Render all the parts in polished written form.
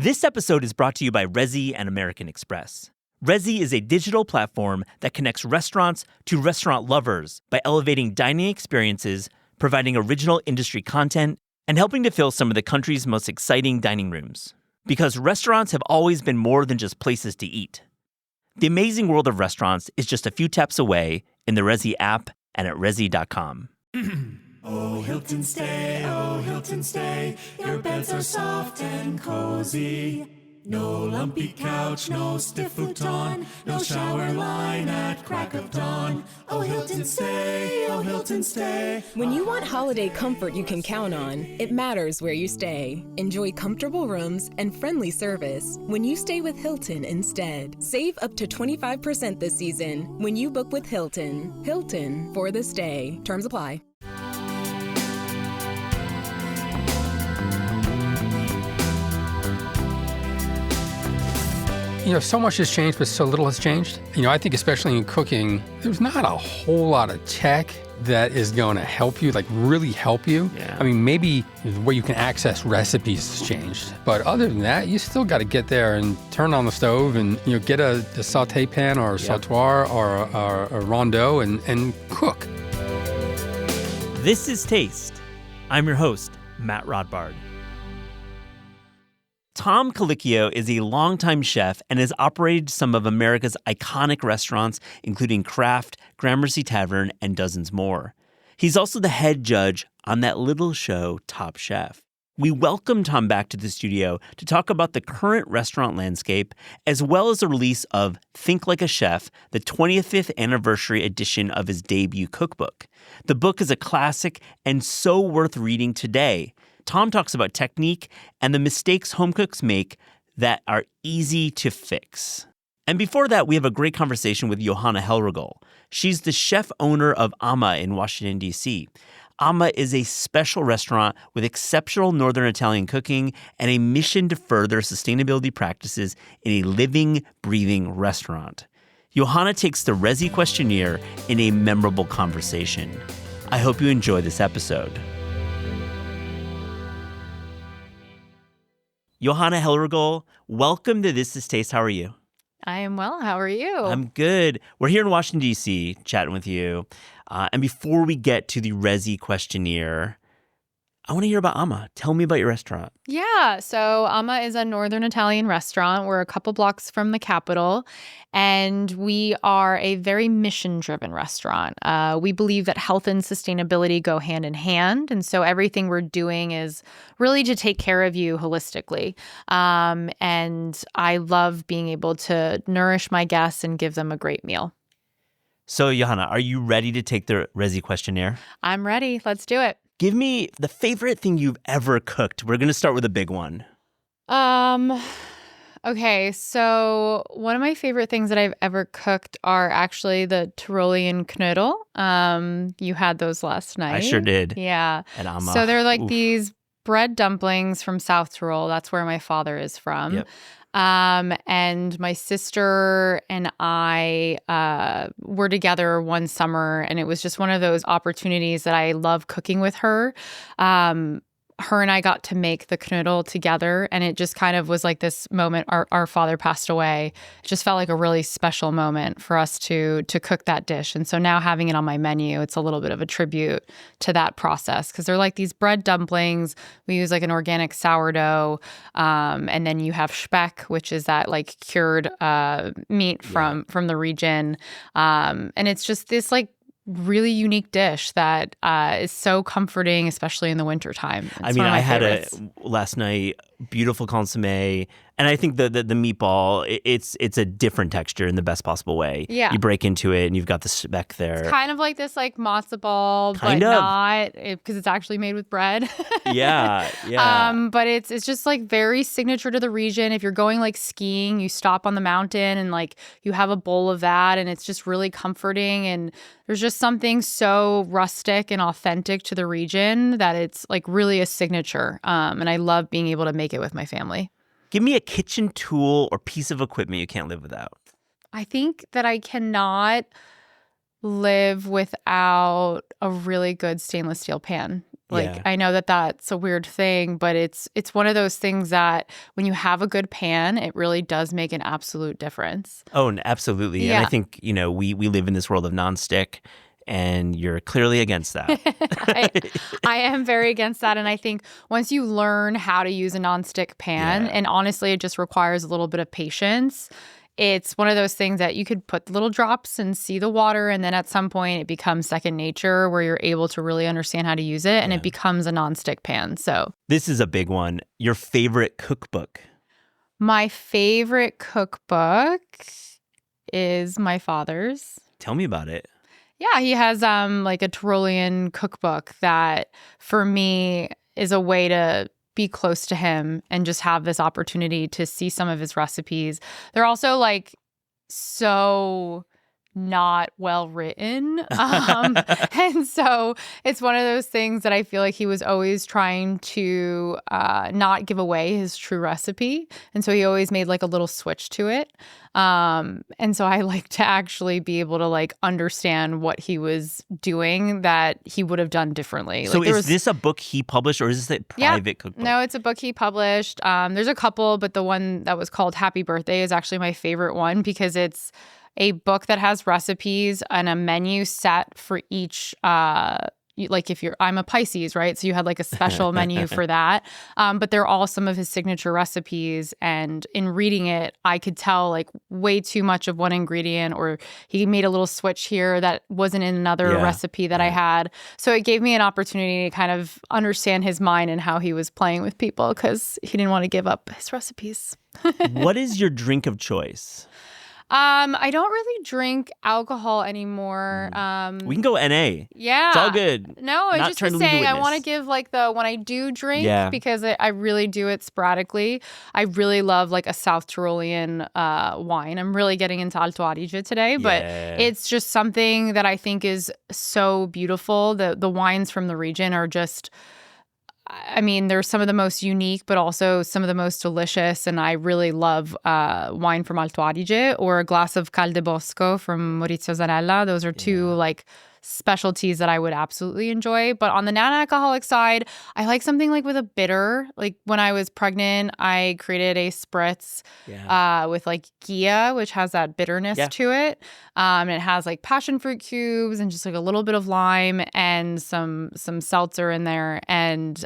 This episode is brought to you by Resy and American Express. Resy is a digital platform that connects restaurants to restaurant lovers by elevating dining experiences, providing original industry content, and helping to fill some of the country's most exciting dining rooms. Because restaurants have always been more than just places to eat. The amazing world of restaurants is just a few taps away in the Resy app and at resy.com. Oh, Hilton stay, your beds are soft and cozy. No lumpy couch, no stiff futon, no shower line at crack of dawn. Oh, Hilton stay. When you want holiday comfort you can count on, it matters where you stay. Enjoy comfortable rooms and friendly service when you stay with Hilton instead. Save up to 25% this season when you book with Hilton. Hilton for the stay. Terms apply. So much has changed, but so little has changed. I think especially in cooking, there's not a whole lot of tech that is going to help you, really help you. Yeah. I mean, maybe the way you can access recipes has changed. But other than that, you still got to get there and turn on the stove and, get a saute pan or a sautoir or a rondeau and cook. This is Taste. I'm your host, Matt Rodbard. Tom Colicchio is a longtime chef and has operated some of America's iconic restaurants, including Kraft, Gramercy Tavern, and dozens more. He's also the head judge on that little show, Top Chef. We welcome Tom back to the studio to talk about the current restaurant landscape, as well as the release of Think Like a Chef, the 25th anniversary edition of his debut cookbook. The book is a classic and so worth reading today. Tom talks about technique and the mistakes home cooks make that are easy to fix. And before that, we have a great conversation with Johanna Hellregel. She's the chef owner of Amma in Washington, D.C. Amma is a special restaurant with exceptional Northern Italian cooking and a mission to further sustainability practices in a living, breathing restaurant. Johanna takes the Resy questionnaire in a memorable conversation. I hope you enjoy this episode. Johanna Hellregel, welcome to This Is Taste. How are you? I am well. How are you? I'm good. We're here in Washington, D.C., chatting with you. And before we get to the Resy questionnaire, I want to hear about Amma. Tell me about your restaurant. Yeah. So Amma is a Northern Italian restaurant. We're a couple blocks from the capital, and we are a very mission-driven restaurant. We believe that health and sustainability go hand in hand, and so everything we're doing is really to take care of you holistically. And I love being able to nourish my guests and give them a great meal. So, Johanna, are you ready to take the Resy questionnaire? I'm ready. Let's do it. Give me the favorite thing you've ever cooked. We're going to start with a big one. Okay, so one of my favorite things that I've ever cooked are actually the Tyrolean knödel. You had those last night. I sure did. Yeah. At Amma. So they're like these bread dumplings from South Tyrol. That's where my father is from. Yep. And my sister and I were together one summer, and it was just one of those opportunities that I love cooking with her. Her and I got to make the knödel together, and it just kind of was like this moment. Our father passed away. It just felt like a really special moment for us to cook that dish. And so now having it on my menu, it's a little bit of a tribute to that process, because they're like these bread dumplings. We use like an organic sourdough, and then you have speck, which is that like cured meat from the region, and it's just this like really unique dish that is so comforting, especially in the wintertime. I mean, I had last night, beautiful consommé, and I think the meatball, it's a different texture in the best possible way. Yeah. You break into it and you've got the speck there. It's kind of like this like matzo ball, Kind but of. not, because it's actually made with bread. Yeah. But it's just like very signature to the region. If you're going like skiing, you stop on the mountain and like you have a bowl of that, and it's just really comforting. And there's just something so rustic and authentic to the region that it's like really a signature. And I love being able to make it with my family. Give me a kitchen tool or piece of equipment you can't live without. I think that I cannot live without a really good stainless steel pan. Like, Yeah. I know that that's a weird thing, but it's one of those things that when you have a good pan, it really does make an absolute difference. Oh, absolutely. And I Yeah. think, we live in this world of nonstick, and you're clearly against that. I am very against that. And I think once you learn how to use a nonstick pan, Yeah. and honestly, it just requires a little bit of patience. It's one of those things that you could put little drops and see the water, and then at some point it becomes second nature where you're able to really understand how to use it, and it becomes a nonstick pan. So This is a big one. Your favorite cookbook. my favorite cookbook is my father's. Tell me about it. Yeah, he has like a Tyrolean cookbook that for me is a way to be close to him and just have this opportunity to see some of his recipes. They're also like so not well written. And so it's one of those things that I feel like he was always trying to not give away his true recipe. And so he always made like a little switch to it. And so I like to actually be able to like understand what he was doing that he would have done differently. So Like, is this a book he published, or is this a private cookbook? No, it's a book he published. There's a couple, but the one that was called Happy Birthday is actually my favorite one because it's a book that has recipes and a menu set for each like if I'm a Pisces, right? So you had like a special menu for that. But they're all some of his signature recipes. And in reading it, I could tell like way too much of one ingredient, or he made a little switch here that wasn't in another recipe that I had. So it gave me an opportunity to kind of understand his mind and how he was playing with people because he didn't want to give up his recipes. What is your drink of choice? I don't really drink alcohol anymore. We can go NA. Yeah. It's all good. No, I Not just trying was to lead the saying I want to witness. give like the when I do drink because I really do it sporadically. I really love like a South Tyrolean wine. I'm really getting into Alto Adige today, but it's just something that I think is so beautiful. The wines from the region are just I mean, they're some of the most unique, but also some of the most delicious. And I really love wine from Alto Adige or a glass of Caldebosco from Maurizio Zanella. Those are two like specialties that I would absolutely enjoy. But on the non-alcoholic side, I like something like with a bitter. Like when I was pregnant, I created a spritz with like Ghia, which has that bitterness to it. And it has like passion fruit cubes and just like a little bit of lime and some seltzer in there. And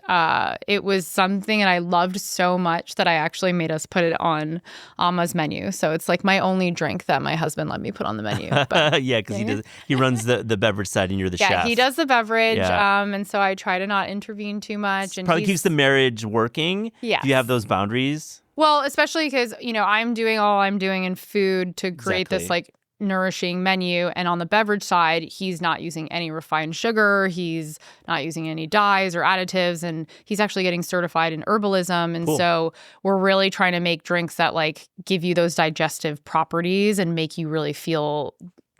it was something that I loved so much that I actually made us put it on Alma's menu. So it's like my only drink that my husband let me put on the menu. But, because he runs the beverage side and you're the chef. Yeah, he does the beverage. And so I try to not intervene too much. And probably keeps the marriage working. Yes. Do you have those boundaries? Well, especially because, I'm doing all I'm doing in food to create this like nourishing menu. And on the beverage side, he's not using any refined sugar. He's not using any dyes or additives. And he's actually getting certified in herbalism. And so we're really trying to make drinks that like give you those digestive properties and make you really feel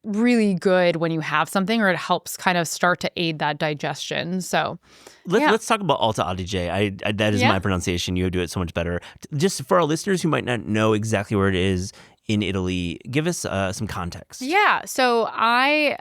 really good when you have something, or it helps kind of start to aid that digestion. So let's talk about Alta Adige. That is my pronunciation. You do it so much better. Just for our listeners who might not know exactly where it is in Italy, give us some context. Yeah. So I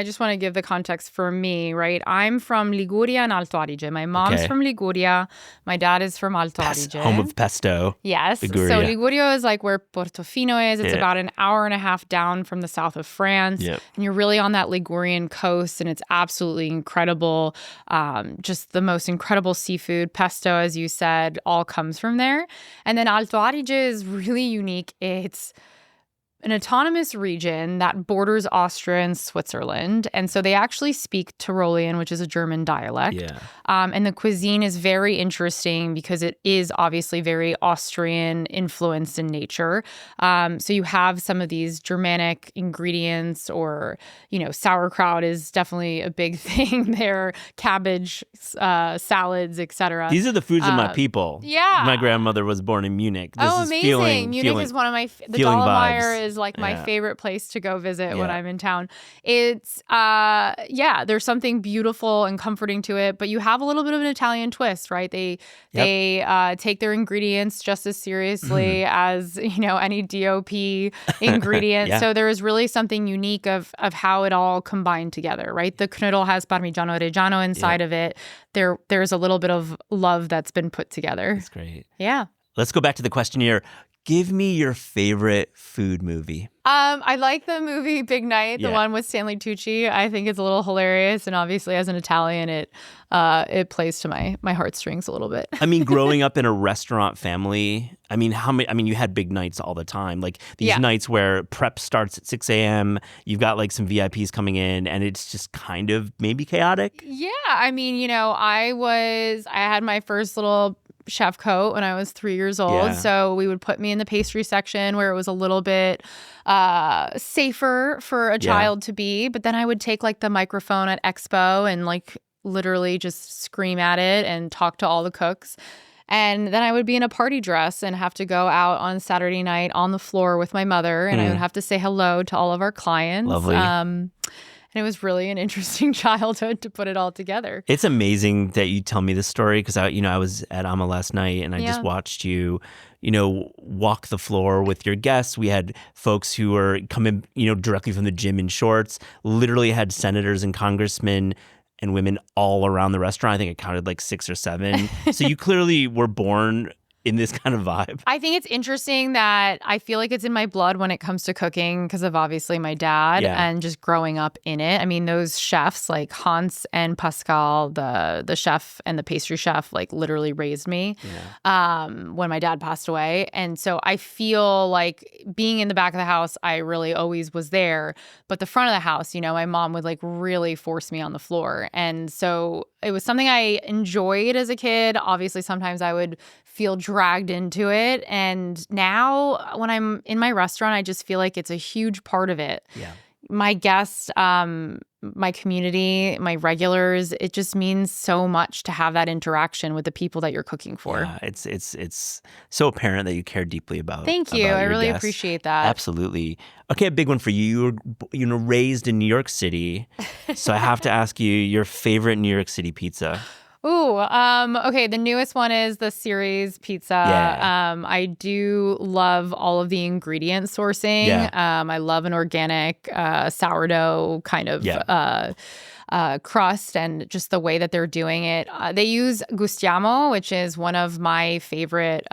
just want to give the context for me, right? I'm from Liguria and Alto Adige. My mom's from Liguria. My dad is from Alto Adige. Home of pesto. Yes. Liguria. So Liguria is like where Portofino is. It's about an hour and a half down from the south of France. Yep. And you're really on that Ligurian coast, and it's absolutely incredible. Just the most incredible seafood. Pesto, as you said, all comes from there. And then Alto Adige is really unique. It's an autonomous region that borders Austria and Switzerland. And so they actually speak Tyrolean, which is a German dialect. Yeah. And the cuisine is very interesting because it is obviously very Austrian influenced in nature. So you have some of these Germanic ingredients, or, sauerkraut is definitely a big thing there, cabbage, salads, etc. These are the foods of my people. Yeah. My grandmother was born in Munich. This is amazing. feeling, Munich is one of my the feeling Dollemeier vibes. is like my favorite place to go visit when I'm in town. It's, there's something beautiful and comforting to it, but you have a little bit of an Italian twist, right? They take their ingredients just as seriously as, any DOP ingredient. So there is really something unique of how it all combined together, right? The knödel has Parmigiano Reggiano inside of it. There's a little bit of love that's been put together. That's great. Yeah. Let's go back to the questionnaire. Give me your favorite food movie. I like the movie Big Night, the one with Stanley Tucci. I think it's a little hilarious, and obviously, as an Italian, it plays to my heartstrings a little bit. I mean, growing up in a restaurant family, you had big nights all the time. Like these nights where prep starts at 6 a.m., you've got like some VIPs coming in, and it's just kind of maybe chaotic. Yeah, I had my first little chef coat when I was 3 years old. So we would put me in the pastry section where it was a little bit safer for a child to be. But then I would take like the microphone at Expo and like literally just scream at it and talk to all the cooks. And then I would be in a party dress and have to go out on Saturday night on the floor with my mother. And I would have to say hello to all of our clients. Lovely. And it was really an interesting childhood to put it all together. It's amazing that you tell me this story because I was at Ama last night and I just watched you, walk the floor with your guests. We had folks who were coming, directly from the gym in shorts, literally had senators and congressmen and women all around the restaurant. I think it counted like 6 or 7. So you clearly were born in this kind of vibe. I think it's interesting that I feel like it's in my blood when it comes to cooking because of obviously my dad and just growing up in it. I mean, those chefs like Hans and Pascal, the chef and the pastry chef, like literally raised me when my dad passed away. And so I feel like being in the back of the house, I really always was there. But the front of the house, my mom would like really force me on the floor. And so it was something I enjoyed as a kid. Obviously, sometimes I would feel dragged into it. And now when I'm in my restaurant, I just feel like it's a huge part of it. Yeah. My guests, my community, my regulars, it just means so much to have that interaction with the people that you're cooking for. Yeah, it's so apparent that you care deeply about. Thank you. I really appreciate that. Absolutely. Okay, a big one for you. You were raised in New York City. So I have to ask you your favorite New York City pizza. Ooh, okay. The newest one is the series pizza. Yeah. I do love all of the ingredient sourcing. Yeah. I love an organic sourdough kind of crust and just the way that they're doing it. They use Gustiamo, which is one of my favorite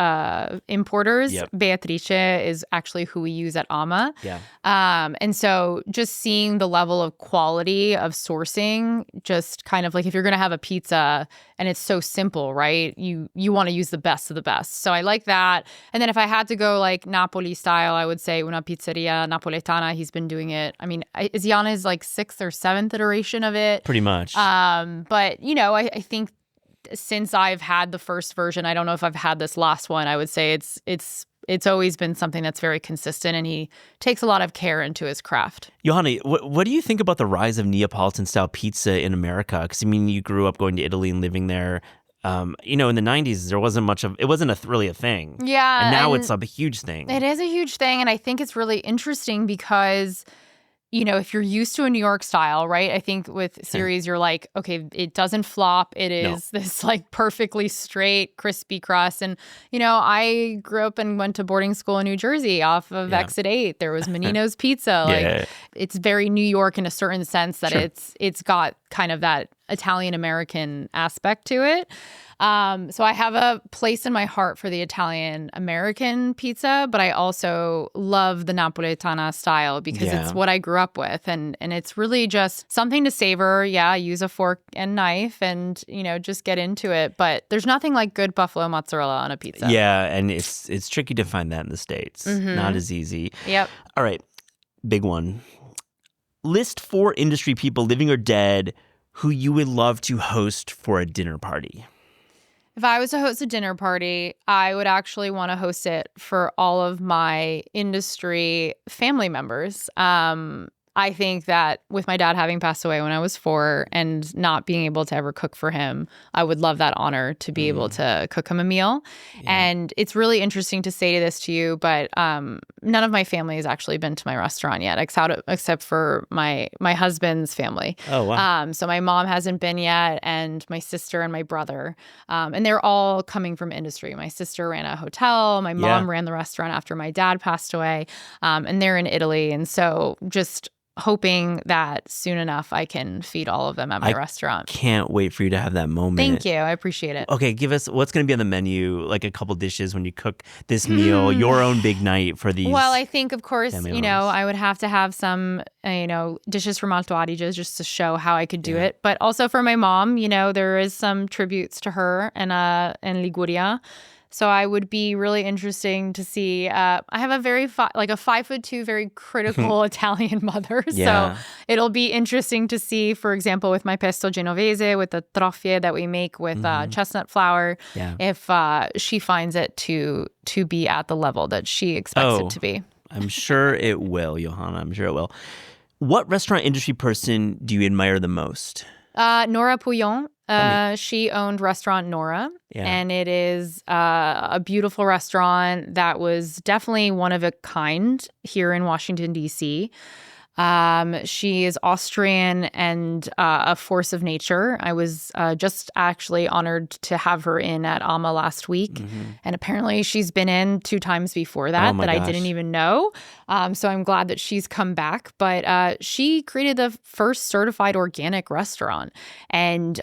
importers. Yep. Beatrice is actually who we use at Ama. Yeah. And so just seeing the level of quality of sourcing, just kind of like if you're going to have a pizza and it's so simple, right? You want to use the best of the best. So I like that. And then if I had to go like Napoli style, I would say Una Pizzeria Napoletana. He's been doing it. I mean, is he on his like 6th or 7th iteration of it? Pretty much. But, I think since I've had the first version, I don't know if I've had this last one, I would say it's always been something that's very consistent, and he takes a lot of care into his craft. Johanna, what do you think about the rise of Neapolitan-style pizza in America? Because, you grew up going to Italy and living there. In the 90s, there wasn't much of it. Wasn't really a thing. Yeah. And now it's a huge thing. It is a huge thing, and I think it's really interesting because if you're used to a New York style, right? I think with series, you're like, okay, it doesn't flop. It is this like perfectly straight, crispy crust. And, I grew up and went to boarding school in New Jersey off of Exit 8. There was Menino's Pizza. It's very New York in a certain sense that it's got kind of that Italian-American aspect to it. So I have a place in my heart for the Italian-American pizza, but I also love the Napoletana style because it's what I grew up with. And it's really just something to savor. Yeah, use a fork and knife and, just get into it. But there's nothing like good buffalo mozzarella on a pizza. Yeah, and it's tricky to find that in the States. Mm-hmm. Not as easy. Yep. All right, big one. List 4 industry people, living or dead, who you would love to host for a dinner party. If I was to host a dinner party, I would actually want to host it for all of my industry family members. I think that with my dad having passed away when I was 4 and not being able to ever cook for him, I would love that honor to be able to cook him a meal. Yeah. And it's really interesting to say this to you, but none of my family has actually been to my restaurant yet, except for my husband's family. Oh, wow. So my mom hasn't been yet, and my sister and my brother. And they're all coming from industry. My sister ran a hotel. My mom ran the restaurant after my dad passed away. And they're in Italy. And so just hoping that soon enough I can feed all of them at my restaurant. Can't wait for you to have that moment. Thank you. I appreciate it. Okay, give us what's going to be on the menu, like a couple dishes when you cook this meal, your own big night for these. Well, I think, of course, I would have to have some, dishes from Alto Adige just to show how I could do it. But also for my mom, there is some tributes to her in Liguria. So I would be really interesting to see. I have a very 5'2", very critical Italian mother. So it'll be interesting to see, for example, with my pesto genovese, with the troffie that we make with chestnut flour, if she finds it to be at the level that she expects it to be. I'm sure it will, Johanna. I'm sure it will. What restaurant industry person do you admire the most? Nora Pouillon. She owned Restaurant Nora, and it is a beautiful restaurant that was definitely one of a kind here in Washington, D.C. She is Austrian and a force of nature. I was just actually honored to have her in at Ama last week. And apparently she's been in 2 times before that I didn't even know. So I'm glad that she's come back. But she created the first certified organic restaurant. And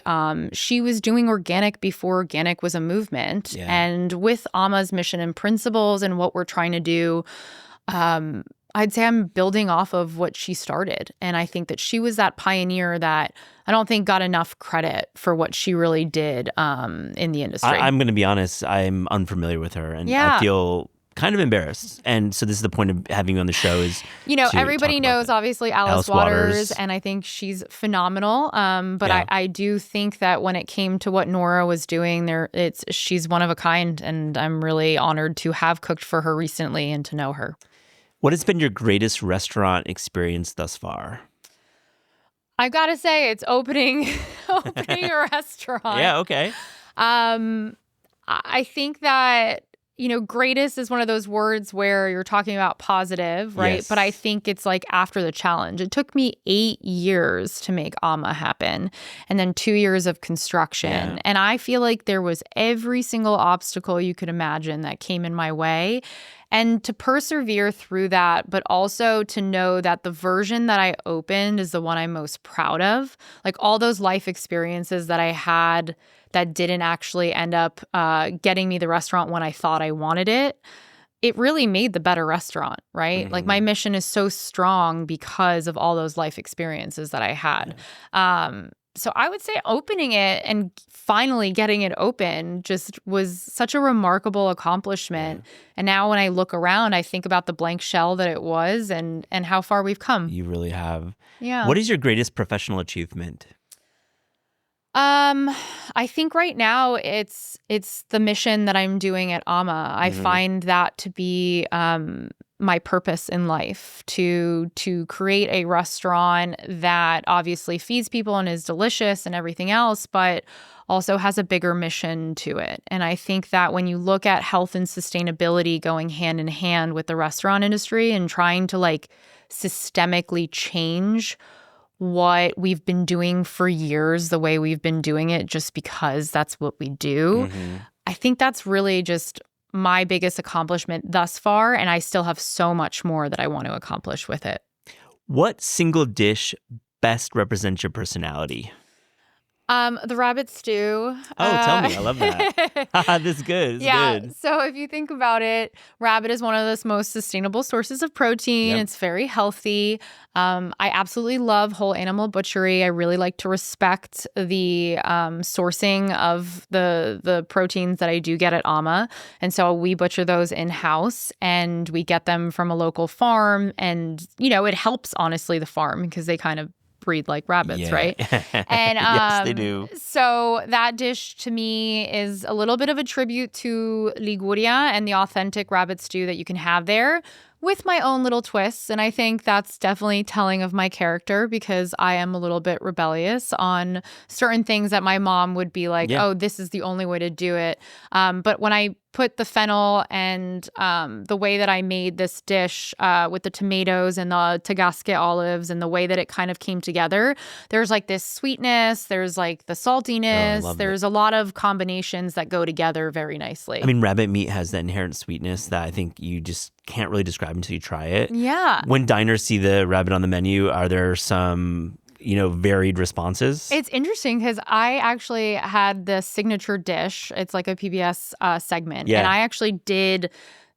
she was doing organic before organic was a movement. And with Ama's mission and principles and what we're trying to do, I'd say I'm building off of what she started. And I think that she was that pioneer that I don't think got enough credit for what she really did in the industry. I'm going to be honest. I'm unfamiliar with her. And I feel kind of embarrassed. And so this is the point of having you on the show is everybody knows, obvie's Alice Waters. And I think she's phenomenal. But I do think that when it came to what Nora was doing, she's one of a kind. And I'm really honored to have cooked for her recently and to know her. What has been your greatest restaurant experience thus far? I've got to say it's opening a restaurant. Yeah, okay. I think that, greatest is one of those words where you're talking about positive, right? Yes. But I think it's like after the challenge. It took me 8 years to make Ama happen and then 2 years of construction. Yeah. And I feel like there was every single obstacle you could imagine that came in my way. And to persevere through that, but also to know that the version that I opened is the one I'm most proud of. Like all those life experiences that I had that didn't actually end up getting me the restaurant when I thought I wanted it, it really made the better restaurant, right? Mm-hmm. Like my mission is so strong because of all those life experiences that I had. Yeah. So I would say opening it and finally getting it open just was such a remarkable accomplishment. Yeah. And now when I look around, I think about the blank shell that it was and how far we've come. You really have. Yeah. What is your greatest professional achievement? I think right now it's the mission that I'm doing at Ama. I find that to be my purpose in life, to create a restaurant that obviously feeds people and is delicious and everything else, but also has a bigger mission to it. And I think that when you look at health and sustainability going hand in hand with the restaurant industry and trying to like systemically change what we've been doing for years, the way we've been doing it just because that's what we do, I think that's really just my biggest accomplishment thus far, and I still have so much more that I want to accomplish with it. What single dish best represents your personality? The rabbit stew. Oh, tell me. I love that. This is good. It's good. So if you think about it, rabbit is one of the most sustainable sources of protein. Yep. It's very healthy. I absolutely love whole animal butchery. I really like to respect the sourcing of the proteins that I do get at Ama. And so we butcher those in-house and we get them from a local farm. And, it helps, honestly, the farm because they kind of breed like rabbits, right? And yes, they do. So that dish to me is a little bit of a tribute to Liguria and the authentic rabbit stew that you can have there with my own little twists. And I think that's definitely telling of my character because I am a little bit rebellious on certain things that my mom would be like, oh, this is the only way to do it. But when I put the fennel and the way that I made this dish with the tomatoes and the Tagasque olives and the way that it kind of came together, there's like this sweetness, there's like the saltiness, there's a lot of combinations that go together very nicely. I mean, rabbit meat has that inherent sweetness that I think you just can't really describe until you try it. Yeah. When diners see the rabbit on the menu, are there some varied responses? It's interesting because I actually had the signature dish. It's like a PBS segment. Yeah. And I actually did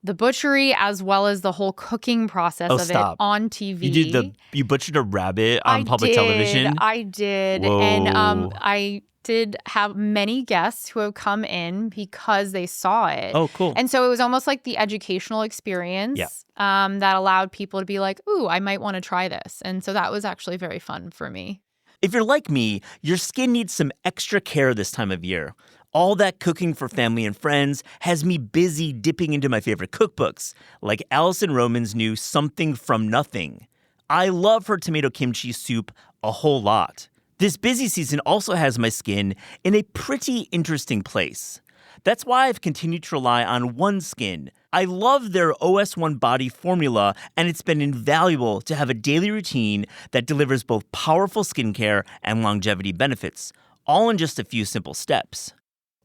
the butchery as well as the whole cooking process of it on TV. You butchered a rabbit on public television? I did. Whoa. And I did have many guests who have come in because they saw it. Oh, cool. And so it was almost like the educational experience that allowed people to be like, ooh, I might want to try this. And so that was actually very fun for me. If you're like me, your skin needs some extra care this time of year. All that cooking for family and friends has me busy dipping into my favorite cookbooks, like Alison Roman's new Something from Nothing. I love her tomato kimchi soup a whole lot. This busy season also has my skin in a pretty interesting place. That's why I've continued to rely on OneSkin. I love their OS1 body formula, and it's been invaluable to have a daily routine that delivers both powerful skincare and longevity benefits, all in just a few simple steps.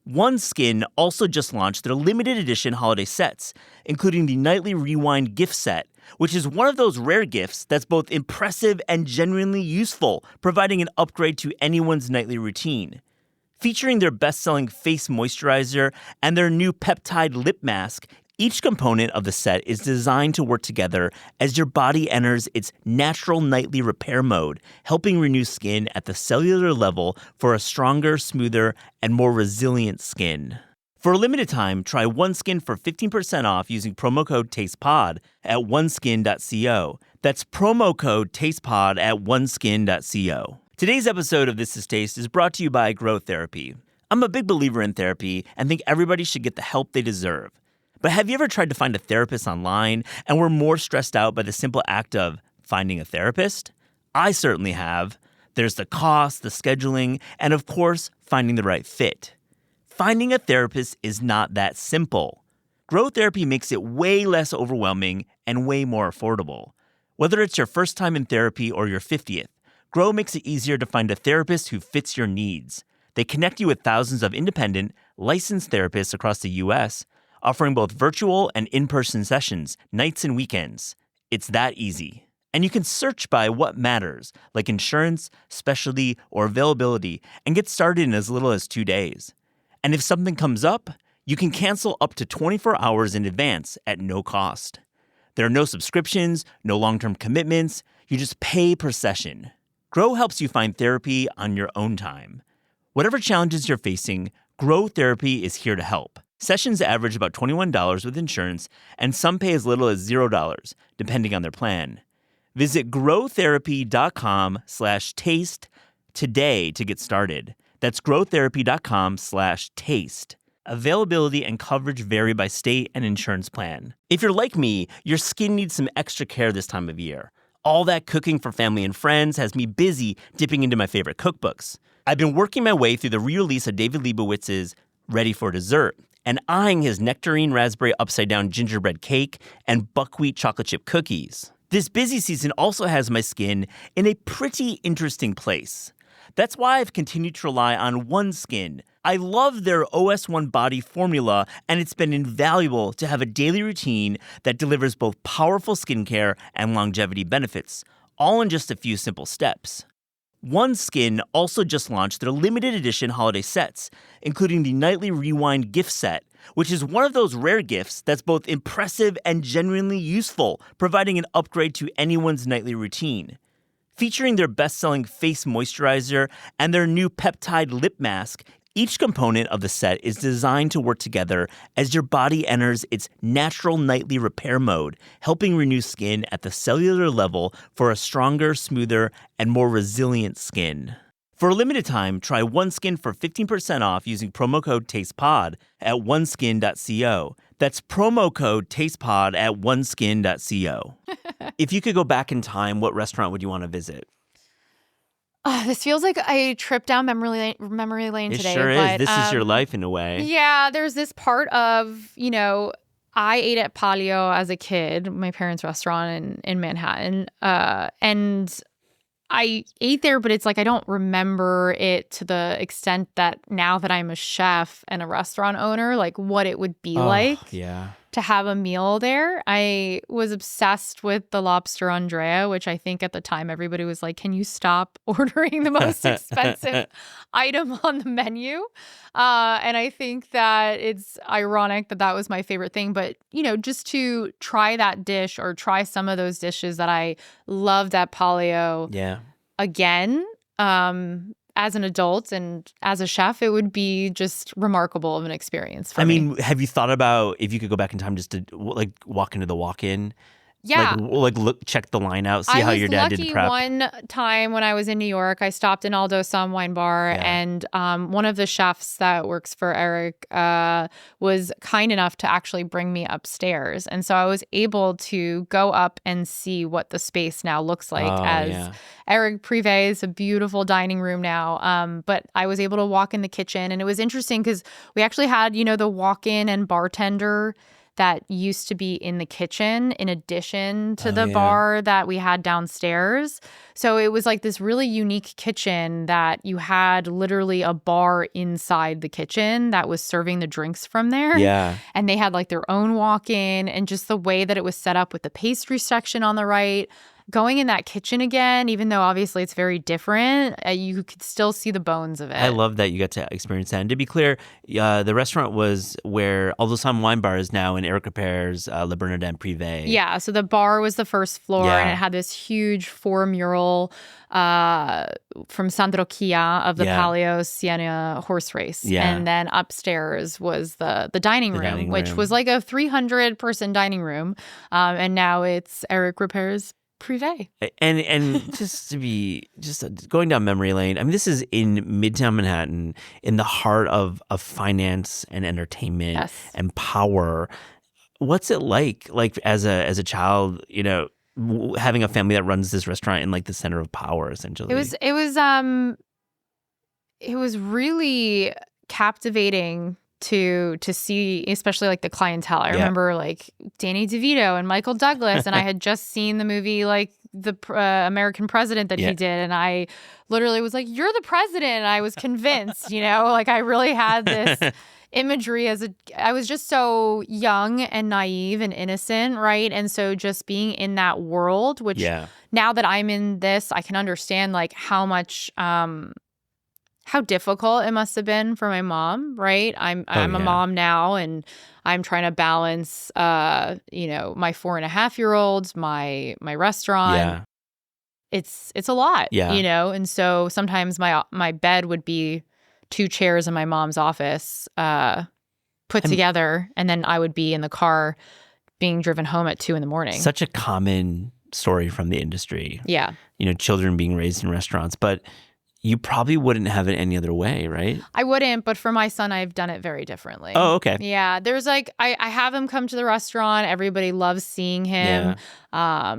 OneSkin also just launched their limited edition holiday sets, including the Nightly Rewind gift set, which is one of those rare gifts that's both impressive and genuinely useful, providing an upgrade to anyone's nightly routine. Featuring their best-selling face moisturizer and their new peptide lip mask, each component of the set is designed to work together as your body enters its natural nightly repair mode, helping renew skin at the cellular level for a stronger, smoother, and more resilient skin. For a limited time, try OneSkin for 15% off using promo code TASTEPOD at oneskin.co. That's promo code TASTEPOD at oneskin.co. Today's episode of This Is Taste is brought to you by Grow Therapy. I'm a big believer in therapy and think everybody should get the help they deserve. But have you ever tried to find a therapist online and were more stressed out by the simple act of finding a therapist? I certainly have. There's the cost, the scheduling, and of course, finding the right fit. Finding a therapist is not that simple. Grow Therapy makes it way less overwhelming and way more affordable. Whether it's your first time in therapy or your 50th, Grow makes it easier to find a therapist who fits your needs. They connect you with thousands of independent, licensed therapists across the U.S., offering both virtual and in-person sessions, nights and weekends. It's that easy. And you can search by what matters, like insurance, specialty, or availability, and get started in as little as 2 days. And if something comes up, you can cancel up to 24 hours in advance at no cost. There are no subscriptions, no long-term commitments. You just pay per session. Grow helps you find therapy on your own time. Whatever challenges you're facing, Grow Therapy is here to help. Sessions average about $21 with insurance, and some pay as little as $0, depending on their plan. Visit growtherapy.com/taste today to get started. That's growtherapy.com/taste. Availability and coverage vary by state and insurance plan. If you're like me, your skin needs some extra care this time of year. All that cooking for family and friends has me busy dipping into my favorite cookbooks. I've been working my way through the re-release of David Leibowitz's Ready for Dessert and eyeing his nectarine raspberry upside-down gingerbread cake and buckwheat chocolate chip cookies. This busy season also has my skin in a pretty interesting place. That's why I've continued to rely on OneSkin. I love their OS1 body formula, and it's been invaluable to have a daily routine that delivers both powerful skincare and longevity benefits, all in just a few simple steps. OneSkin also just launched their limited edition holiday sets, including the Nightly Rewind gift set, which is one of those rare gifts that's both impressive and genuinely useful, providing an upgrade to anyone's nightly routine. Featuring their best-selling face moisturizer and their new peptide lip mask, each component of the set is designed to work together as your body enters its natural nightly repair mode, helping renew skin at the cellular level for a stronger, smoother, and more resilient skin. For a limited time, try OneSkin for 15% off using promo code TASTEPOD at oneskin.co. That's promo code TastePod at oneskin.co. If you could go back in time, what restaurant would you want to visit? This feels like a trip down memory lane It today. sure is. But, This is your life in a way. Yeah, there's this part of, I ate at Palio as a kid, my parents' restaurant in Manhattan. And I ate there, but it's like I don't remember it to the extent that now that I'm a chef and a restaurant owner, like what it would be like to have a meal there. I was obsessed with the lobster Andrea, which I think at the time everybody was like, can you stop ordering the most expensive item on the menu? And I think that it's ironic that that was my favorite thing. But, just to try that dish or try some of those dishes that I loved at Palio again, as an adult and as a chef, it would be just remarkable of an experience for me. Have you thought about if you could go back in time just to like walk into the walk-in? Yeah. Look, check the line out, see how your dad did prep. One time when I was in New York, I stopped in Aldo Some Wine Bar, and one of the chefs that works for Eric was kind enough to actually bring me upstairs. And so I was able to go up and see what the space now looks like Eric Privé is a beautiful dining room now. But I was able to walk in the kitchen, and it was interesting because we actually had, the walk-in and bartender that used to be in the kitchen in addition to the bar that we had downstairs. So it was like this really unique kitchen that you had literally a bar inside the kitchen that was serving the drinks from there. Yeah. And they had like their own walk-in, and just the way that it was set up with the pastry section on the right. Going in that kitchen again, even though obviously it's very different, you could still see the bones of it. I love that you got to experience that. And to be clear, the restaurant was where Aldo Some Wine Bar is now in Eric Repair's Le Bernardin Privé. Yeah, so the bar was the first floor, and it had this huge 4 mural from Sandro Chia of the Palio Siena horse race. Yeah. And then upstairs was the dining room, which was like a 300-person dining room. And now it's Eric Repair's Privé. And just going down memory lane, this is in Midtown Manhattan, in the heart of finance and entertainment and power. What's it like as a child, having a family that runs this restaurant in like the center of power, essentially? It was really captivating to see, especially like the clientele. I remember like Danny DeVito and Michael Douglas, and I had just seen the movie like the American President that he did, and I literally was like, "You're the president." And I was convinced, like I really had this imagery I was just so young and naive and innocent, right? And so just being in that world, which now that I'm in this, I can understand like how much how difficult it must have been for my mom, right? I'm a mom now, and I'm trying to balance, my 4.5-year-old, my restaurant. Yeah. It's a lot, Yeah. And so sometimes my bed would be 2 chairs in my mom's office, put together, and then I would be in the car being driven home at 2 a.m. Such a common story from the industry. Yeah. Children being raised in restaurants, but you probably wouldn't have it any other way, right? I wouldn't, but for my son, I've done it very differently. Oh, okay. Yeah, there's like, I have him come to the restaurant. Everybody loves seeing him. Yeah.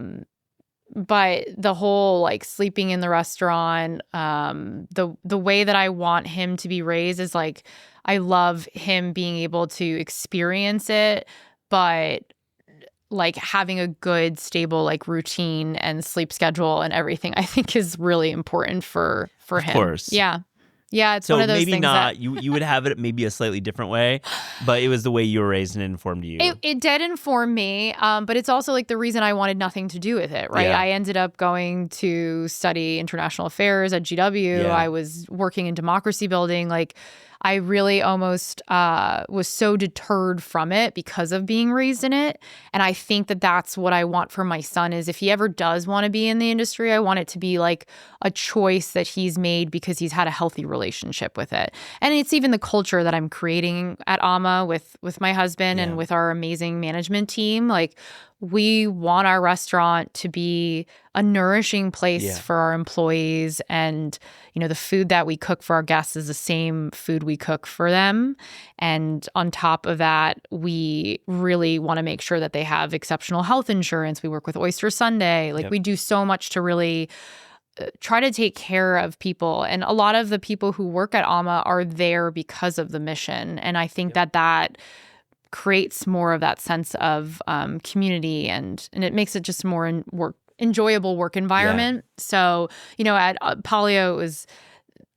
But the whole like sleeping in the restaurant, the way that I want him to be raised is like, I love him being able to experience it, but like having a good, stable like routine and sleep schedule and everything, I think is really important for him. Of course. Yeah. Yeah, it's one of those maybe things not. that You would have it maybe a slightly different way, but it was the way you were raised and it informed you. It did inform me, but it's also like the reason I wanted nothing to do with it, right? Yeah. I ended up going to study international affairs at GW. Yeah. I was working in democracy building. Like I really almost was so deterred from it because of being raised in it. And I think that that's what I want for my son is if he ever does want to be in the industry, I want it to be like a choice that he's made because he's had a healthy relationship with it. And it's even the culture that I'm creating at AMA with my husband and with our amazing management team. Like we want our restaurant to be a nourishing place for our employees. And, the food that we cook for our guests is the same food we cook for them. And on top of that, we really want to make sure that they have exceptional health insurance. We work with Oyster Sunday. We do so much to really try to take care of people. And a lot of the people who work at Ama are there because of the mission. And I think that creates more of that sense of community, and it makes it just more enjoyable work environment. So, at Palio, it was,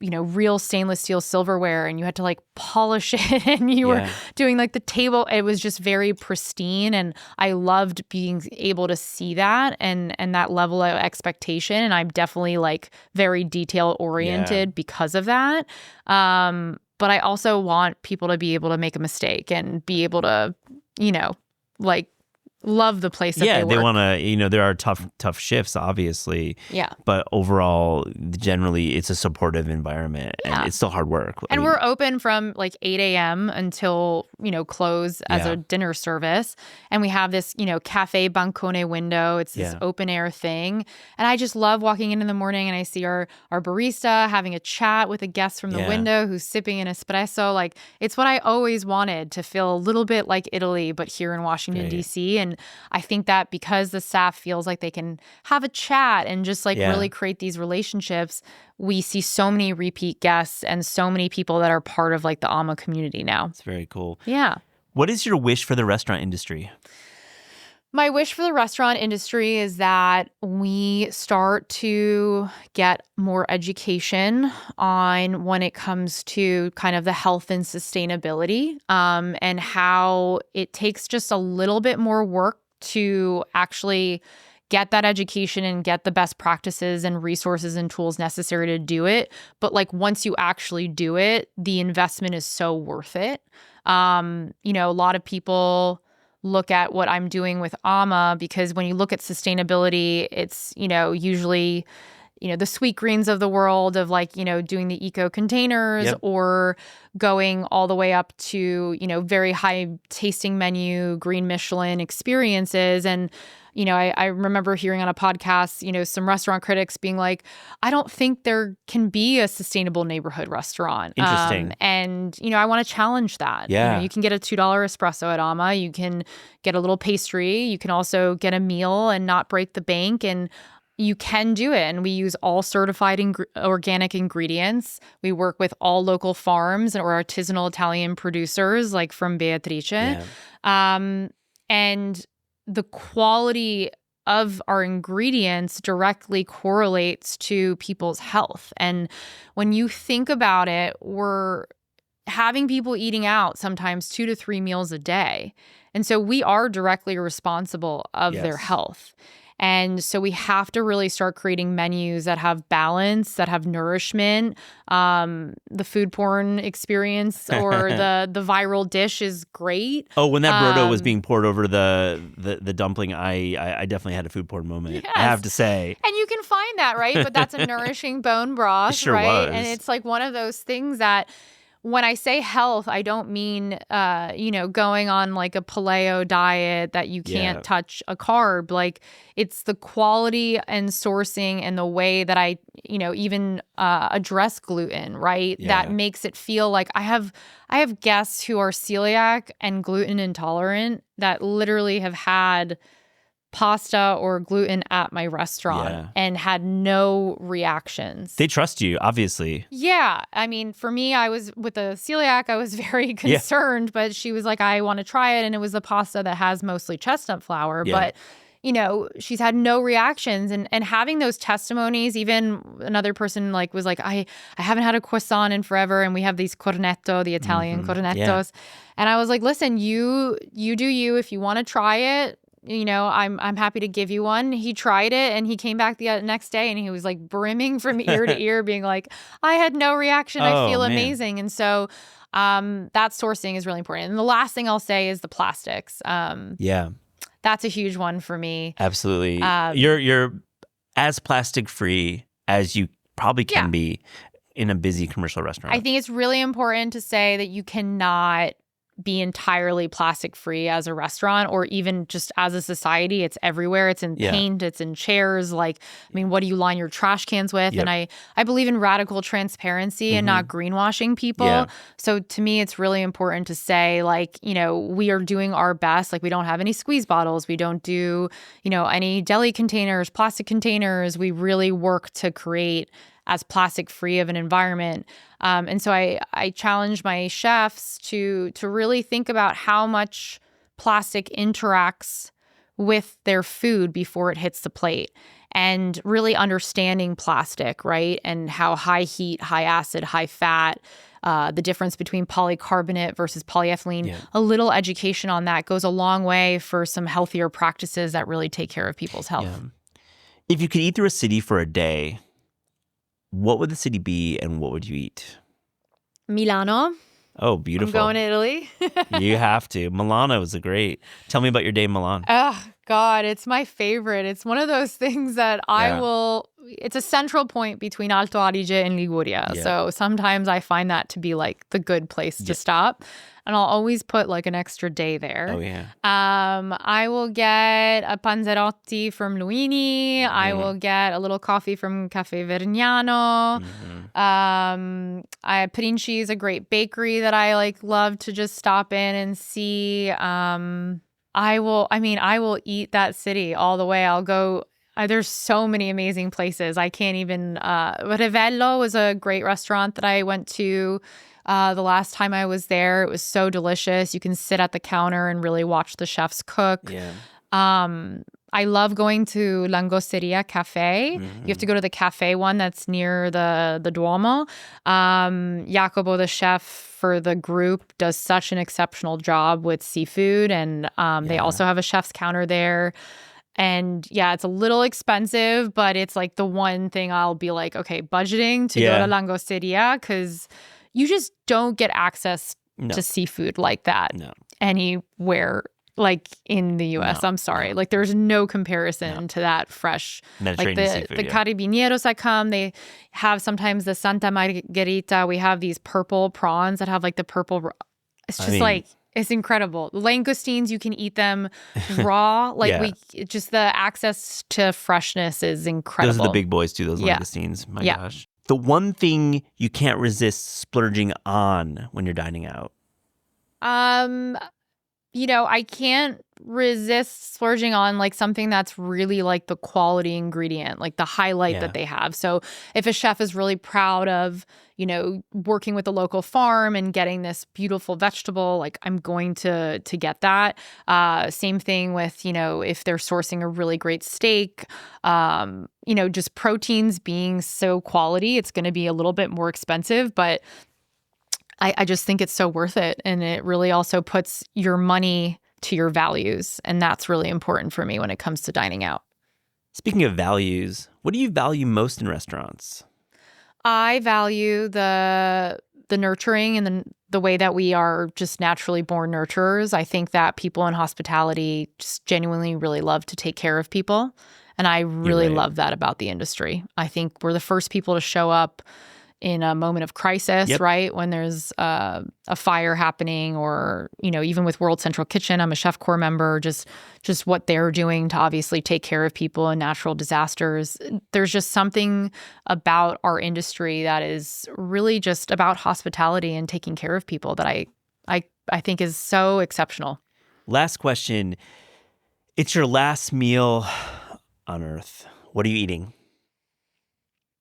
real stainless steel silverware, and you had to polish it, and you were doing the table. It was just very pristine, and I loved being able to see that and that level of expectation. And I'm definitely very detail oriented because of that. But I also want people to be able to make a mistake and be able to, love the place that they work. Yeah, they want to, there are tough shifts, obviously. Yeah. But overall, generally, it's a supportive environment. Yeah. And it's still hard work. And we're open from 8 a.m. until, close as a dinner service. And we have this, cafe bancone window. It's this open air thing. And I just love walking in the morning and I see our barista having a chat with a guest from the window who's sipping an espresso. It's what I always wanted, to feel a little bit like Italy, but here in Washington, D.C. And I think that because the staff feels like they can have a chat and just really create these relationships, we see so many repeat guests and so many people that are part of the Ama community now. It's very cool. Yeah. What is your wish for the restaurant industry? My wish for the restaurant industry is that we start to get more education on when it comes to kind of the health and sustainability, and how it takes just a little bit more work to actually get that education and get the best practices and resources and tools necessary to do it. But once you actually do it, the investment is so worth it. A lot of people look at what I'm doing with Ama, because when you look at sustainability, it's, usually, the Sweet Greens of the world of doing the eco containers or going all the way up to, very high tasting menu, green Michelin experiences. And, I remember hearing on a podcast, some restaurant critics being like, I don't think there can be a sustainable neighborhood restaurant. Interesting. And, I want to challenge that. Yeah. You can get a $2 espresso at Ama. You can get a little pastry. You can also get a meal and not break the bank. And you can do it. And we use all certified organic ingredients. We work with all local farms or artisanal Italian producers, from Beatrice. Yeah. And the quality of our ingredients directly correlates to people's health. And when you think about it, we're having people eating out sometimes 2 to 3 meals a day. And so we are directly responsible of their health. And so we have to really start creating menus that have balance, that have nourishment. The food porn experience or the viral dish is great. Oh, when that brodo was being poured over the dumpling, I definitely had a food porn moment. Yes. I have to say. And you can find that, right? But that's a nourishing bone broth, It sure right? was. And it's one of those things that, when I say health, I don't mean, going on a paleo diet that you can't touch a carb. It's the quality and sourcing and the way that I, even address gluten, right? Yeah. That makes it feel like I have guests who are celiac and gluten intolerant that literally have had pasta or gluten at my restaurant and had no reactions. They trust you, obviously. Yeah. I mean, for me, I was with the celiac, I was very concerned, but she was like, I want to try it. And it was the pasta that has mostly chestnut flour. Yeah. But, she's had no reactions. And having those testimonies, even another person was like, I haven't had a croissant in forever. And we have these cornetto, the Italian cornettos. Yeah. And I was like, listen, you do you. If you want to try it, I'm happy to give you one. He tried it and he came back the next day and he was brimming from ear to ear being like, I had no reaction. I feel amazing. And so that sourcing is really important. And the last thing I'll say is the plastics. That's a huge one for me. Absolutely. You're as plastic free as you probably can be in a busy commercial restaurant. I think it's really important to say that you cannot be entirely plastic free as a restaurant or even just as a society. It's everywhere. It's in paint. It's in chairs. Like, I mean, what do you line your trash cans with? And I believe in radical transparency and not greenwashing people. Yeah. So to me, it's really important to say, like, you know, we are doing our best. Like, we don't have any squeeze bottles. We don't do, you know, any deli containers, plastic containers. We really work to create as plastic free of an environment. And so I challenge my chefs to really think about how much plastic interacts with their food before it hits the plate, and really understanding plastic, right? And how high heat, high acid, high fat, the difference between polycarbonate versus polyethylene. Yeah. A little education on that goes a long way for some healthier practices that really take care of people's health. Yeah. If you could eat through a city for a day, what would the city be and what would you eat? Milano. Oh, beautiful. I'm going to Italy. You have to. Milano is a great. Tell me about your day in Milan. Oh, God, it's my favorite. It's one of those things that it's a central point between Alto Adige and Liguria. Yeah. So sometimes I find that to be like the good place to stop. And I'll always put like an extra day there. Oh, yeah. I will get a panzerotti from Luini. I will get a little coffee from Caffè Vergnano. Princi is a great bakery that I like love to just stop in and see. I will eat that city all the way. I'll go. There's so many amazing places. I can't even. Revello was a great restaurant that I went to the last time I was there. It was so delicious. You can sit at the counter and really watch the chefs cook. Yeah. I love going to Langosteria Cafe. You have to go to the cafe one that's near the Duomo. Jacopo, the chef for the group, does such an exceptional job with seafood. And they also have a chef's counter there. And yeah, it's a little expensive, but it's like the one thing I'll be like, okay, budgeting to go to Langosteria, because you just don't get access to seafood like that anywhere. Like in the U.S., I'm sorry. Like there's no comparison to that fresh. Mediterranean like seafood, the carabineros that come, they have sometimes the Santa Margherita. We have these purple prawns that have like the purple. It's just it's incredible. Langoustines, you can eat them raw. Just the access to freshness is incredible. Those are the big boys too, those langoustines. My gosh. The one thing you can't resist splurging on when you're dining out. You know, I can't resist splurging on like something that's really like the quality ingredient, like the highlight that they have. So if a chef is really proud of, you know, working with a local farm and getting this beautiful vegetable, like I'm going to get that. Same thing with, you know, if they're sourcing a really great steak, you know, just proteins being so quality, it's going to be a little bit more expensive, but I just think it's so worth it. And it really also puts your money to your values. And that's really important for me when it comes to dining out. Speaking of values, what do you value most in restaurants? I value the nurturing and the way that we are just naturally born nurturers. I think that people in hospitality just genuinely really love to take care of people. And I really love that about the industry. I think we're the first people to show up in a moment of crisis, right? When there's a fire happening, or, you know, even with World Central Kitchen, I'm a chef corps member, just what they're doing to obviously take care of people in natural disasters. There's just something about our industry that is really just about hospitality and taking care of people that I think is so exceptional. Last question. It's your last meal on Earth. What are you eating?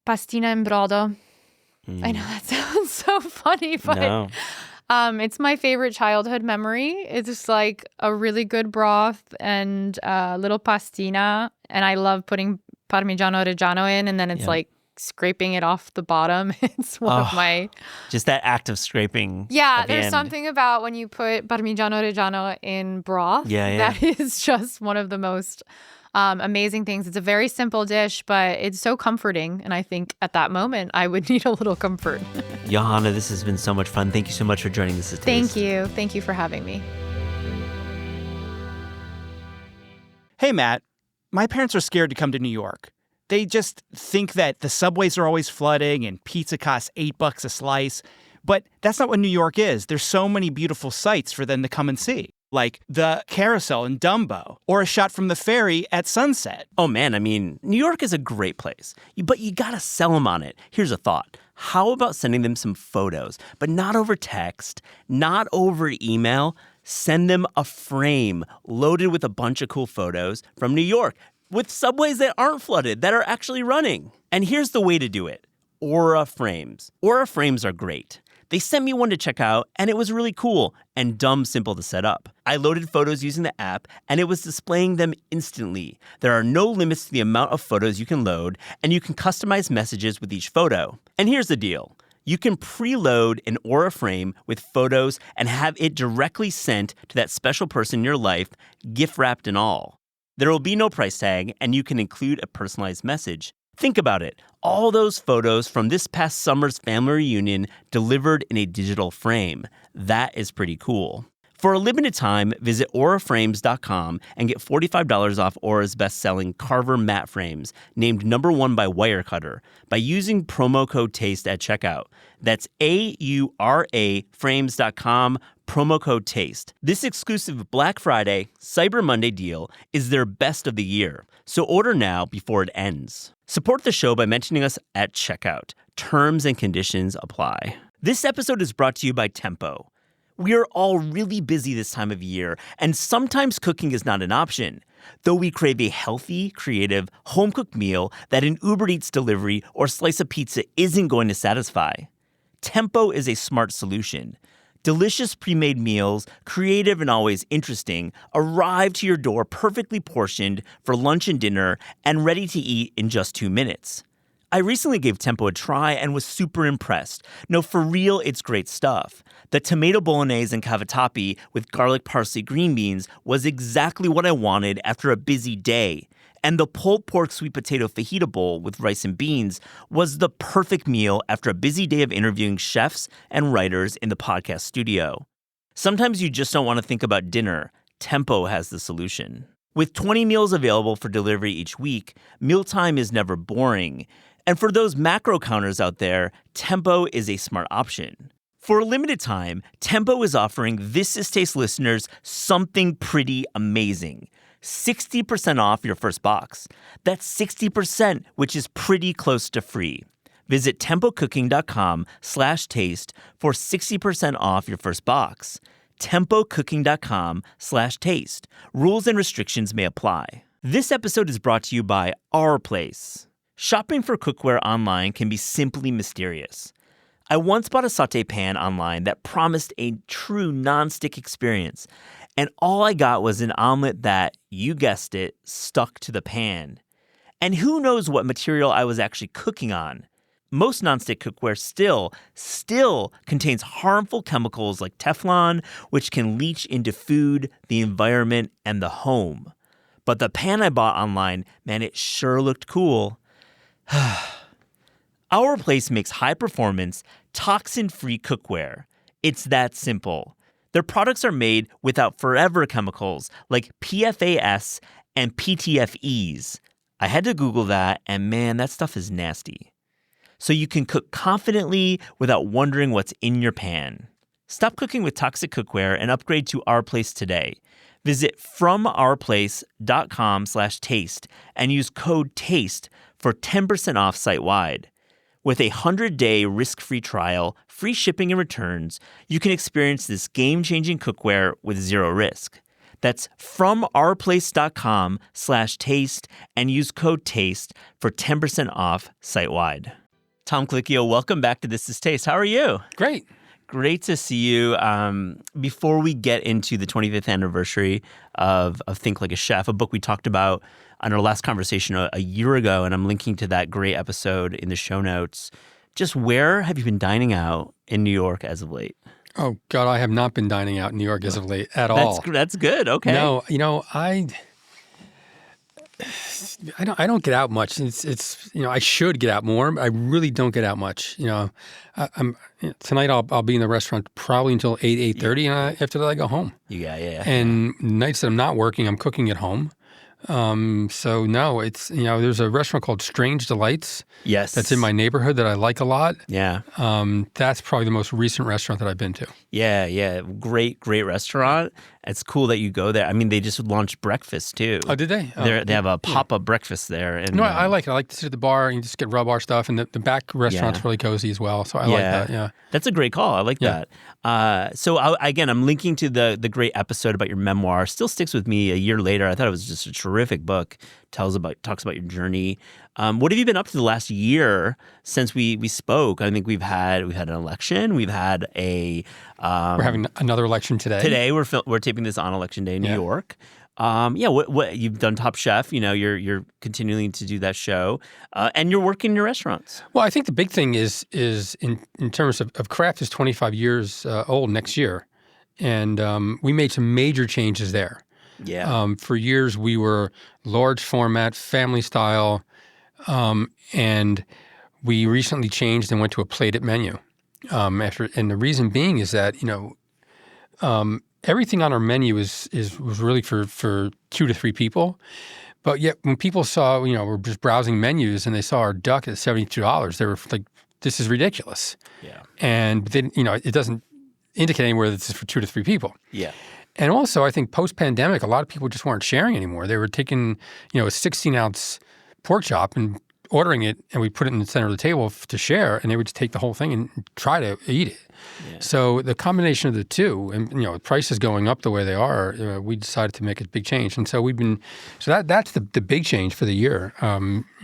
Pastina in brodo. I know that sounds so funny, but it's my favorite childhood memory. It's just like a really good broth and a little pastina. And I love putting Parmigiano Reggiano in, and then it's like scraping it off the bottom. It's one of my... Just that act of scraping. Yeah, there's something about when you put Parmigiano Reggiano in broth that is just one of the most... amazing things. It's a very simple dish, but it's so comforting. And I think at that moment, I would need a little comfort. Johanna, this has been so much fun. Thank you so much for joining This Is Taste. Thank you. Thank you for having me. Hey, Matt. My parents are scared to come to New York. They just think that the subways are always flooding and pizza costs $8 a slice. But that's not what New York is. There's so many beautiful sights for them to come and see, like the carousel in Dumbo or a shot from the ferry at sunset. Oh man, I mean, New York is a great place, but you gotta sell them on it. Here's a thought. How about sending them some photos, but not over text, not over email? Send them a frame loaded with a bunch of cool photos from New York with subways that aren't flooded, that are actually running. And here's the way to do it. Aura frames. Aura frames are great. They sent me one to check out, and it was really cool and dumb simple to set up. I loaded photos using the app, and it was displaying them instantly. There are no limits to the amount of photos you can load, and you can customize messages with each photo. And here's the deal. You can preload an Aura frame with photos and have it directly sent to that special person in your life, gift wrapped and all. There will be no price tag, and you can include a personalized message. Think about it. All those photos from this past summer's family reunion delivered in a digital frame. That is pretty cool. For a limited time, visit auraframes.com and get $45 off Aura's best-selling Carver matte frames, named #1 by Wirecutter, by using promo code TASTE at checkout. That's AURA frames.com, promo code TASTE. This exclusive Black Friday, Cyber Monday deal is their best of the year, so order now before it ends. Support the show by mentioning us at checkout. Terms and conditions apply. This episode is brought to you by Tempo. We are all really busy this time of year, and sometimes cooking is not an option. Though we crave a healthy, creative, home-cooked meal that an Uber Eats delivery or slice of pizza isn't going to satisfy. Tempo is a smart solution. Delicious pre-made meals, creative and always interesting, arrive to your door perfectly portioned for lunch and dinner and ready to eat in just 2 minutes. I recently gave Tempo a try and was super impressed. No, for real, it's great stuff. The tomato bolognese and cavatappi with garlic parsley green beans was exactly what I wanted after a busy day. And the pulled pork sweet potato fajita bowl with rice and beans was the perfect meal after a busy day of interviewing chefs and writers in the podcast studio. Sometimes you just don't want to think about dinner. Tempo has the solution. With 20 meals available for delivery each week, mealtime is never boring. And for those macro counters out there, Tempo is a smart option. For a limited time, Tempo is offering This Is Taste listeners something pretty amazing. 60% off your first box. That's 60%, which is pretty close to free. Visit tempocooking.com/taste for 60% off your first box. tempocooking.com/taste. Rules and restrictions may apply. This episode is brought to you by Our Place. Shopping for cookware online can be simply mysterious. I once bought a sauté pan online that promised a true non-stick experience, and all I got was an omelet that, you guessed it, stuck to the pan. And who knows what material I was actually cooking on. Most nonstick cookware still contains harmful chemicals like Teflon, which can leach into food, the environment, and the home. But the pan I bought online, man, it sure looked cool. Our Place makes high-performance, toxin-free cookware. It's that simple. Their products are made without forever chemicals like PFAS and PTFEs. I had to Google that, and man, that stuff is nasty. So you can cook confidently without wondering what's in your pan. Stop cooking with toxic cookware and upgrade to Our Place today. Visit FromOurPlace.com/taste and use code TASTE for 10% off site-wide. With a 100-day risk-free trial, free shipping and returns, you can experience this game-changing cookware with zero risk. That's FromOurPlace.com/taste and use code TASTE for 10% off site-wide. Tom Colicchio, welcome back to This Is Taste. How are you? Great. Great to see you. Before we get into the 25th anniversary of Think Like a Chef, a book we talked about on our last conversation a year ago, and I'm linking to that great episode in the show notes. Just where have you been dining out in New York as of late? Oh, God, I have not been dining out in New York as of late at all. That's good. Okay. No, I don't get out much. It's I should get out more. I really don't get out much. Tonight I'll be in the restaurant probably until 8:30, and after that I go home. Yeah. And nights that I'm not working, I'm cooking at home. So no, it's, there's a restaurant called Strange Delights. Yes. That's in my neighborhood that I like a lot. Yeah. That's probably the most recent restaurant that I've been to. Yeah. Great restaurant. It's cool that you go there. I mean, they just launched breakfast too. Oh, did they? They have a pop-up breakfast there. And, No, I like it. I like to sit at the bar and you just get rub bar stuff, and the back restaurant's really cozy as well. So I like that. Yeah, that's a great call. I like that. So again, I'm linking to the great episode about your memoir. Still sticks with me a year later. I thought it was just a terrific book. Talks about your journey. What have you been up to the last year since we spoke? I think we've had an election. We've had a we're having another election today. Today we're taping this on Election Day in New York. What you've done Top Chef, you're continuing to do that show, and you're working in your restaurants. Well, I think the big thing is in terms of craft is 25 years old next year, and we made some major changes there. Yeah. For years we were large format, family style, and we recently changed and went to a plated menu. And the reason being is that everything on our menu was really for 2 to 3 people, but yet when people saw we're just browsing menus and they saw our duck at $72, they were like, "This is ridiculous." Yeah. And then it doesn't indicate anywhere that this is for 2 to 3 people. Yeah. And also, I think post-pandemic, a lot of people just weren't sharing anymore. They were taking, a 16-ounce pork chop and ordering it, and we put it in the center of the table to share, and they would just take the whole thing and try to eat it. Yeah. So the combination of the two, and prices going up the way they are, we decided to make a big change. And so that's the big change for the year.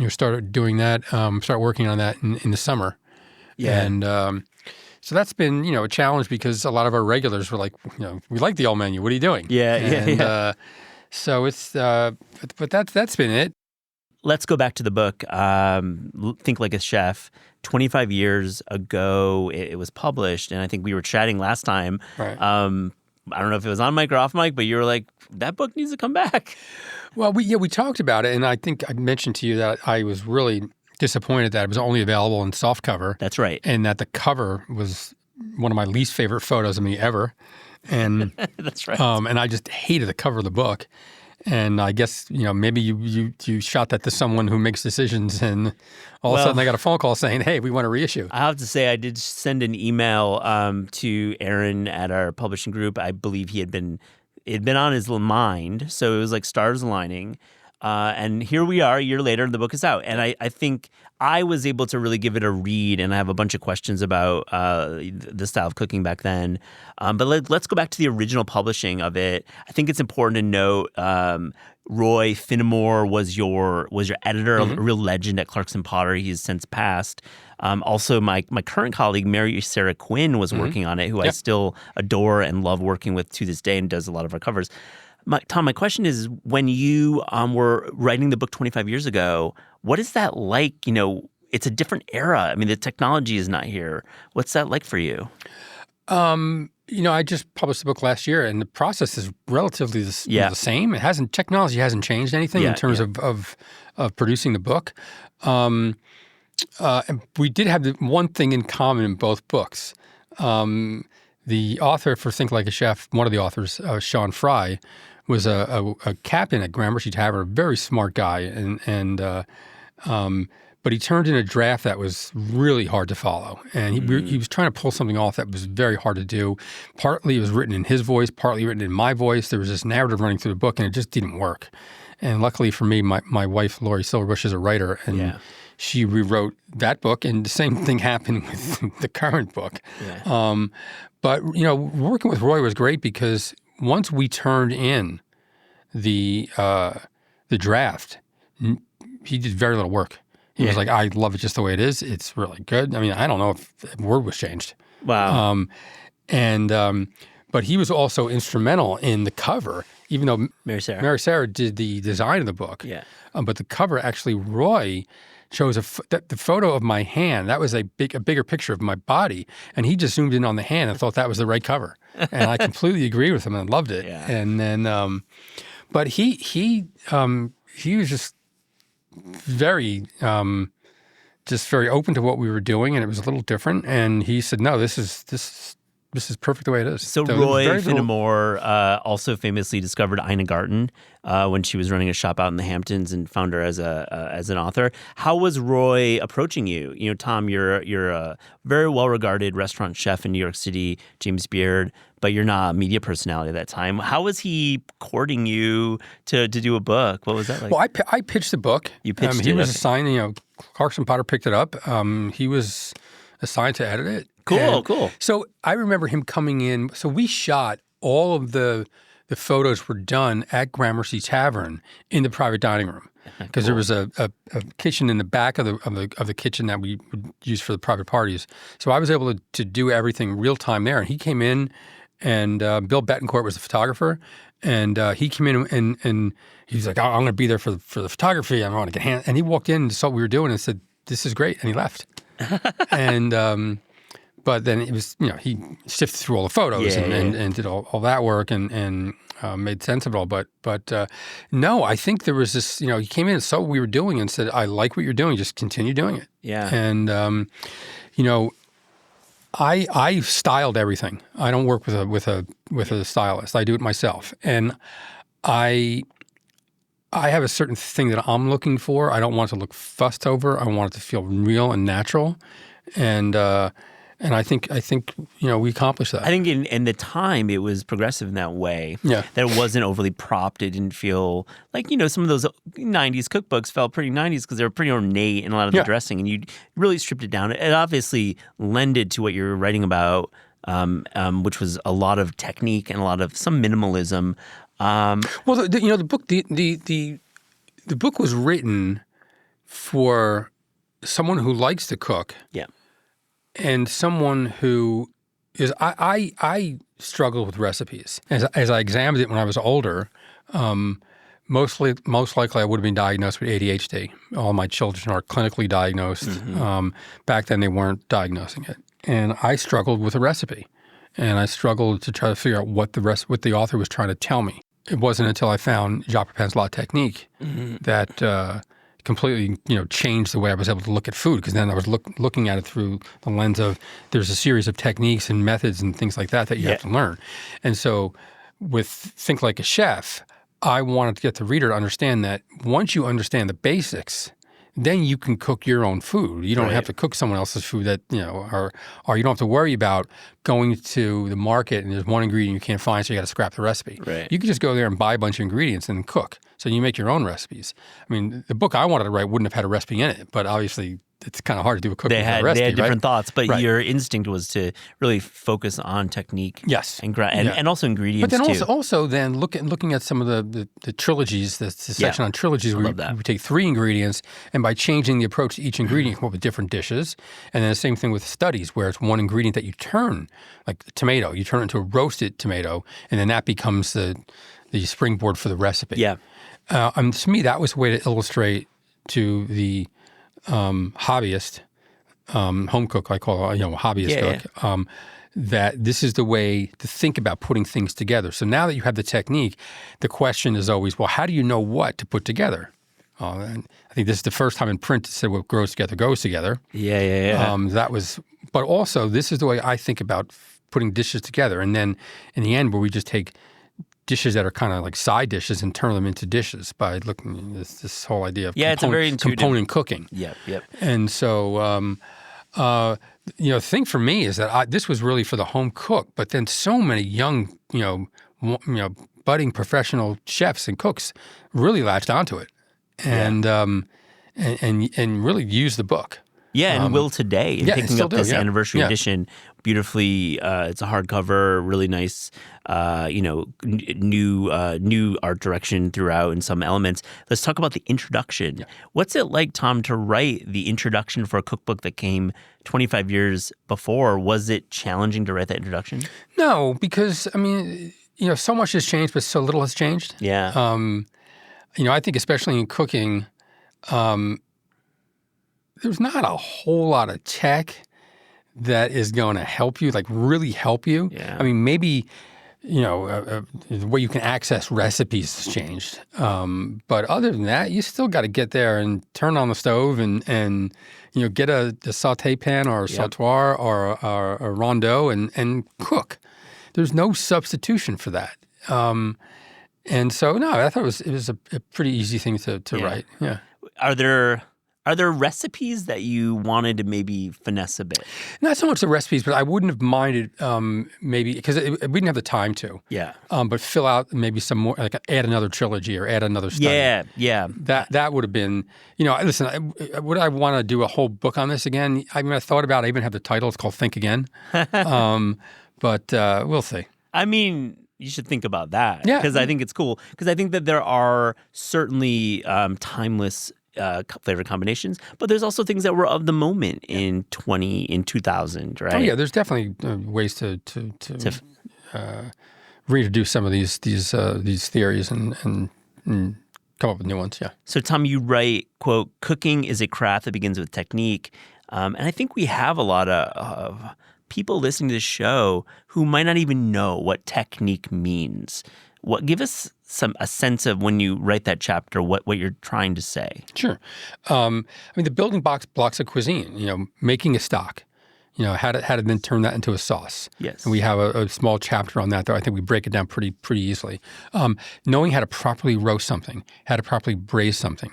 Started doing that, start working on that in the summer. Yeah. And so that's been, a challenge because a lot of our regulars were like, we like the old menu. What are you doing? Yeah. So it's, but that's been it. Let's go back to the book, Think Like a Chef. 25 years ago, it was published, and I think we were chatting last time. Right. I don't know if it was on mic or off mic, but you were like, that book needs to come back. Well, we talked about it, and I think I mentioned to you that I was really disappointed that it was only available in softcover. That's right. And that the cover was one of my least favorite photos of me ever. And that's right. And I just hated the cover of the book. And I guess, maybe you shot that to someone who makes decisions, and all of a sudden I got a phone call saying, "Hey, we want to reissue." I have to say I did send an email to Aaron at our publishing group. I believe it had been on his mind, so it was like stars aligning. And here we are a year later, and the book is out. And I think I was able to really give it a read, and I have a bunch of questions about the style of cooking back then. But let's go back to the original publishing of it. I think it's important to note Roy Finnemore was your editor, a real legend at Clarkson Potter. He's since passed. Also, my current colleague, Mary Sarah Quinn, was working on it, who I still adore and love working with to this day and does a lot of our covers. Tom, my question is, when you were writing the book 25 years ago, what is that like? It's a different era. I mean, the technology is not here. What's that like for you? I just published the book last year, and the process is relatively the same. Technology hasn't changed anything in terms of producing the book. And we did have the one thing in common in both books. The author for Think Like a Chef, one of the authors, Sean Fry, was a captain at Gramercy Tavern, a very smart guy, but he turned in a draft that was really hard to follow, and he was trying to pull something off that was very hard to do. Partly it was written in his voice, partly written in my voice. There was this narrative running through the book, and it just didn't work. And luckily for me, my wife, Lori Silverbush, is a writer, and she rewrote that book, and the same thing happened with the current book. Yeah. But working with Roy was great because once we turned in the draft, he did very little work. He was like, "I love it just the way it is. It's really good." I mean, I don't know if a word was changed. Wow. But he was also instrumental in the cover, even though Mary Sarah did the design of the book. Yeah. But the cover, actually, Roy chose the photo of my hand. That was a bigger picture of my body, and he just zoomed in on the hand and thought that was the right cover. And I completely agreed with him and loved it. Yeah. And then, but he was just very very open to what we were doing, and it was a little different. And he said, "No, this is this is perfect the way it is. So there's Roy very little- Finnemore also famously discovered Ina Garten when she was running a shop out in the Hamptons and found her as an author. How was Roy approaching you? You know, Tom, you're a very well-regarded restaurant chef in New York City, James Beard, but you're not a media personality at that time. How was he courting you to do a book? What was that like? Well, I pitched the book. You pitched He it, was okay. assigned, Clarkson Potter picked it up. He was assigned to edit it. Cool. So I remember him coming in. So we shot all of the photos were done at Gramercy Tavern in the private dining room because there was a kitchen in the back of the kitchen that we would use for the private parties. So I was able to do everything real time there. And he came in, and Bill Betancourt was the photographer, and he came in and he was like, "I'm going to be there for the photography. I want to get hand." And he walked in and saw what we were doing and said, "This is great," and he left. And but then it was, he sifted through all the photos and did all that work and made sense of it all. But no, I think there was this, he came in and saw what we were doing and said, "I like what you're doing. Just continue doing it." Yeah. And, I styled everything. I don't work with a stylist. I do it myself. And I have a certain thing that I'm looking for. I don't want it to look fussed over. I want it to feel real and natural. And I think we accomplished that. I think in the time it was progressive in that way. Yeah. That it wasn't overly propped. It didn't feel like, some of those 90s cookbooks felt pretty 90s because they were pretty ornate in a lot of the dressing, and you really stripped it down. It obviously lended to what you're writing about, which was a lot of technique and a lot of some minimalism. Well, the book the book was written for someone who likes to cook. Yeah. And someone who is, I struggled with recipes. As I examined it when I was older, most likely I would have been diagnosed with ADHD. All my children are clinically diagnosed. Mm-hmm. Back then they weren't diagnosing it. And I struggled with a recipe. And I struggled to try to figure out what the author was trying to tell me. It wasn't until I found Jacques Pepin's La Technique that completely, changed the way I was able to look at food, because then I was looking at it through the lens of there's a series of techniques and methods and things like that you have to learn. And so with Think Like a Chef, I wanted to get the reader to understand that once you understand the basics, then you can cook your own food. You don't have to cook someone else's food that, or you don't have to worry about going to the market and there's one ingredient you can't find, so you got to scrap the recipe. Right. You can just go there and buy a bunch of ingredients and cook. So you make your own recipes. I mean, the book I wanted to write wouldn't have had a recipe in it, but obviously it's kind of hard to do a cooking They recipe, had different right? thoughts, but Right. your instinct was to really focus on technique. Yes. And also ingredients But then too. also looking at some of the trilogies, the section on trilogies, where love that. we take 3 ingredients, and by changing the approach to each ingredient, you come up with different dishes. And then the same thing with studies, where it's one ingredient that you turn, like the tomato, you turn it into a roasted tomato, and then that becomes the springboard for the recipe. Yeah. To me, that was a way to illustrate to the hobbyist, home cook, I call it, hobbyist cook, that this is the way to think about putting things together. So now that you have the technique, the question is always, well, how do you know what to put together? And I think this is the first time in print it said what grows together goes together. Yeah. But also this is the way I think about putting dishes together. And then in the end, where we just take dishes that are kind of like side dishes and turn them into dishes by looking at this whole idea of it's a very intuitive component cooking. Yep. And so, the thing for me is that this was really for the home cook, but then so many young, budding professional chefs and cooks really latched onto it and really used the book. Yeah, and will today. And picking up this anniversary edition beautifully. It's a hardcover, really nice, new art direction throughout in some elements. Let's talk about the introduction. Yeah. What's it like, Tom, to write the introduction for a cookbook that came 25 years before? Was it challenging to write that introduction? No, because, so much has changed, but so little has changed. Yeah. I think especially in cooking, there's not a whole lot of tech that is going to help you, like really help you. Yeah. Maybe, the way you can access recipes has changed. But other than that, you still got to get there and turn on the stove and get a saute pan or a sautoir or a rondeau and cook. There's no substitution for that. And so, no, I thought it was a pretty easy thing to write. Yeah. Are there recipes that you wanted to maybe finesse a bit? Not so much the recipes, but I wouldn't have minded maybe because we didn't have the time to. Yeah. But fill out maybe some more, like add another trilogy or add another study. Yeah. That would have been, listen, would I want to do a whole book on this again? I mean, I thought about it. I even have the title. It's called Think Again. But we'll see. I mean, you should think about that. Yeah. Because I think it's cool. Because I think that there are certainly timeless flavor combinations, but there's also things that were of the moment in 2000, right? Oh yeah, there's definitely ways to reintroduce some of these theories and come up with new ones. Yeah. So Tom, you write, quote, "Cooking is a craft that begins with technique," and I think we have a lot of people listening to this show who might not even know what technique means. Give us a sense of when you write that chapter, what you're trying to say. Sure. I mean, the building blocks of cuisine, making a stock, how to then turn that into a sauce. Yes. And we have a small chapter on that, though I think we break it down pretty easily. Knowing how to properly roast something, how to properly braise something.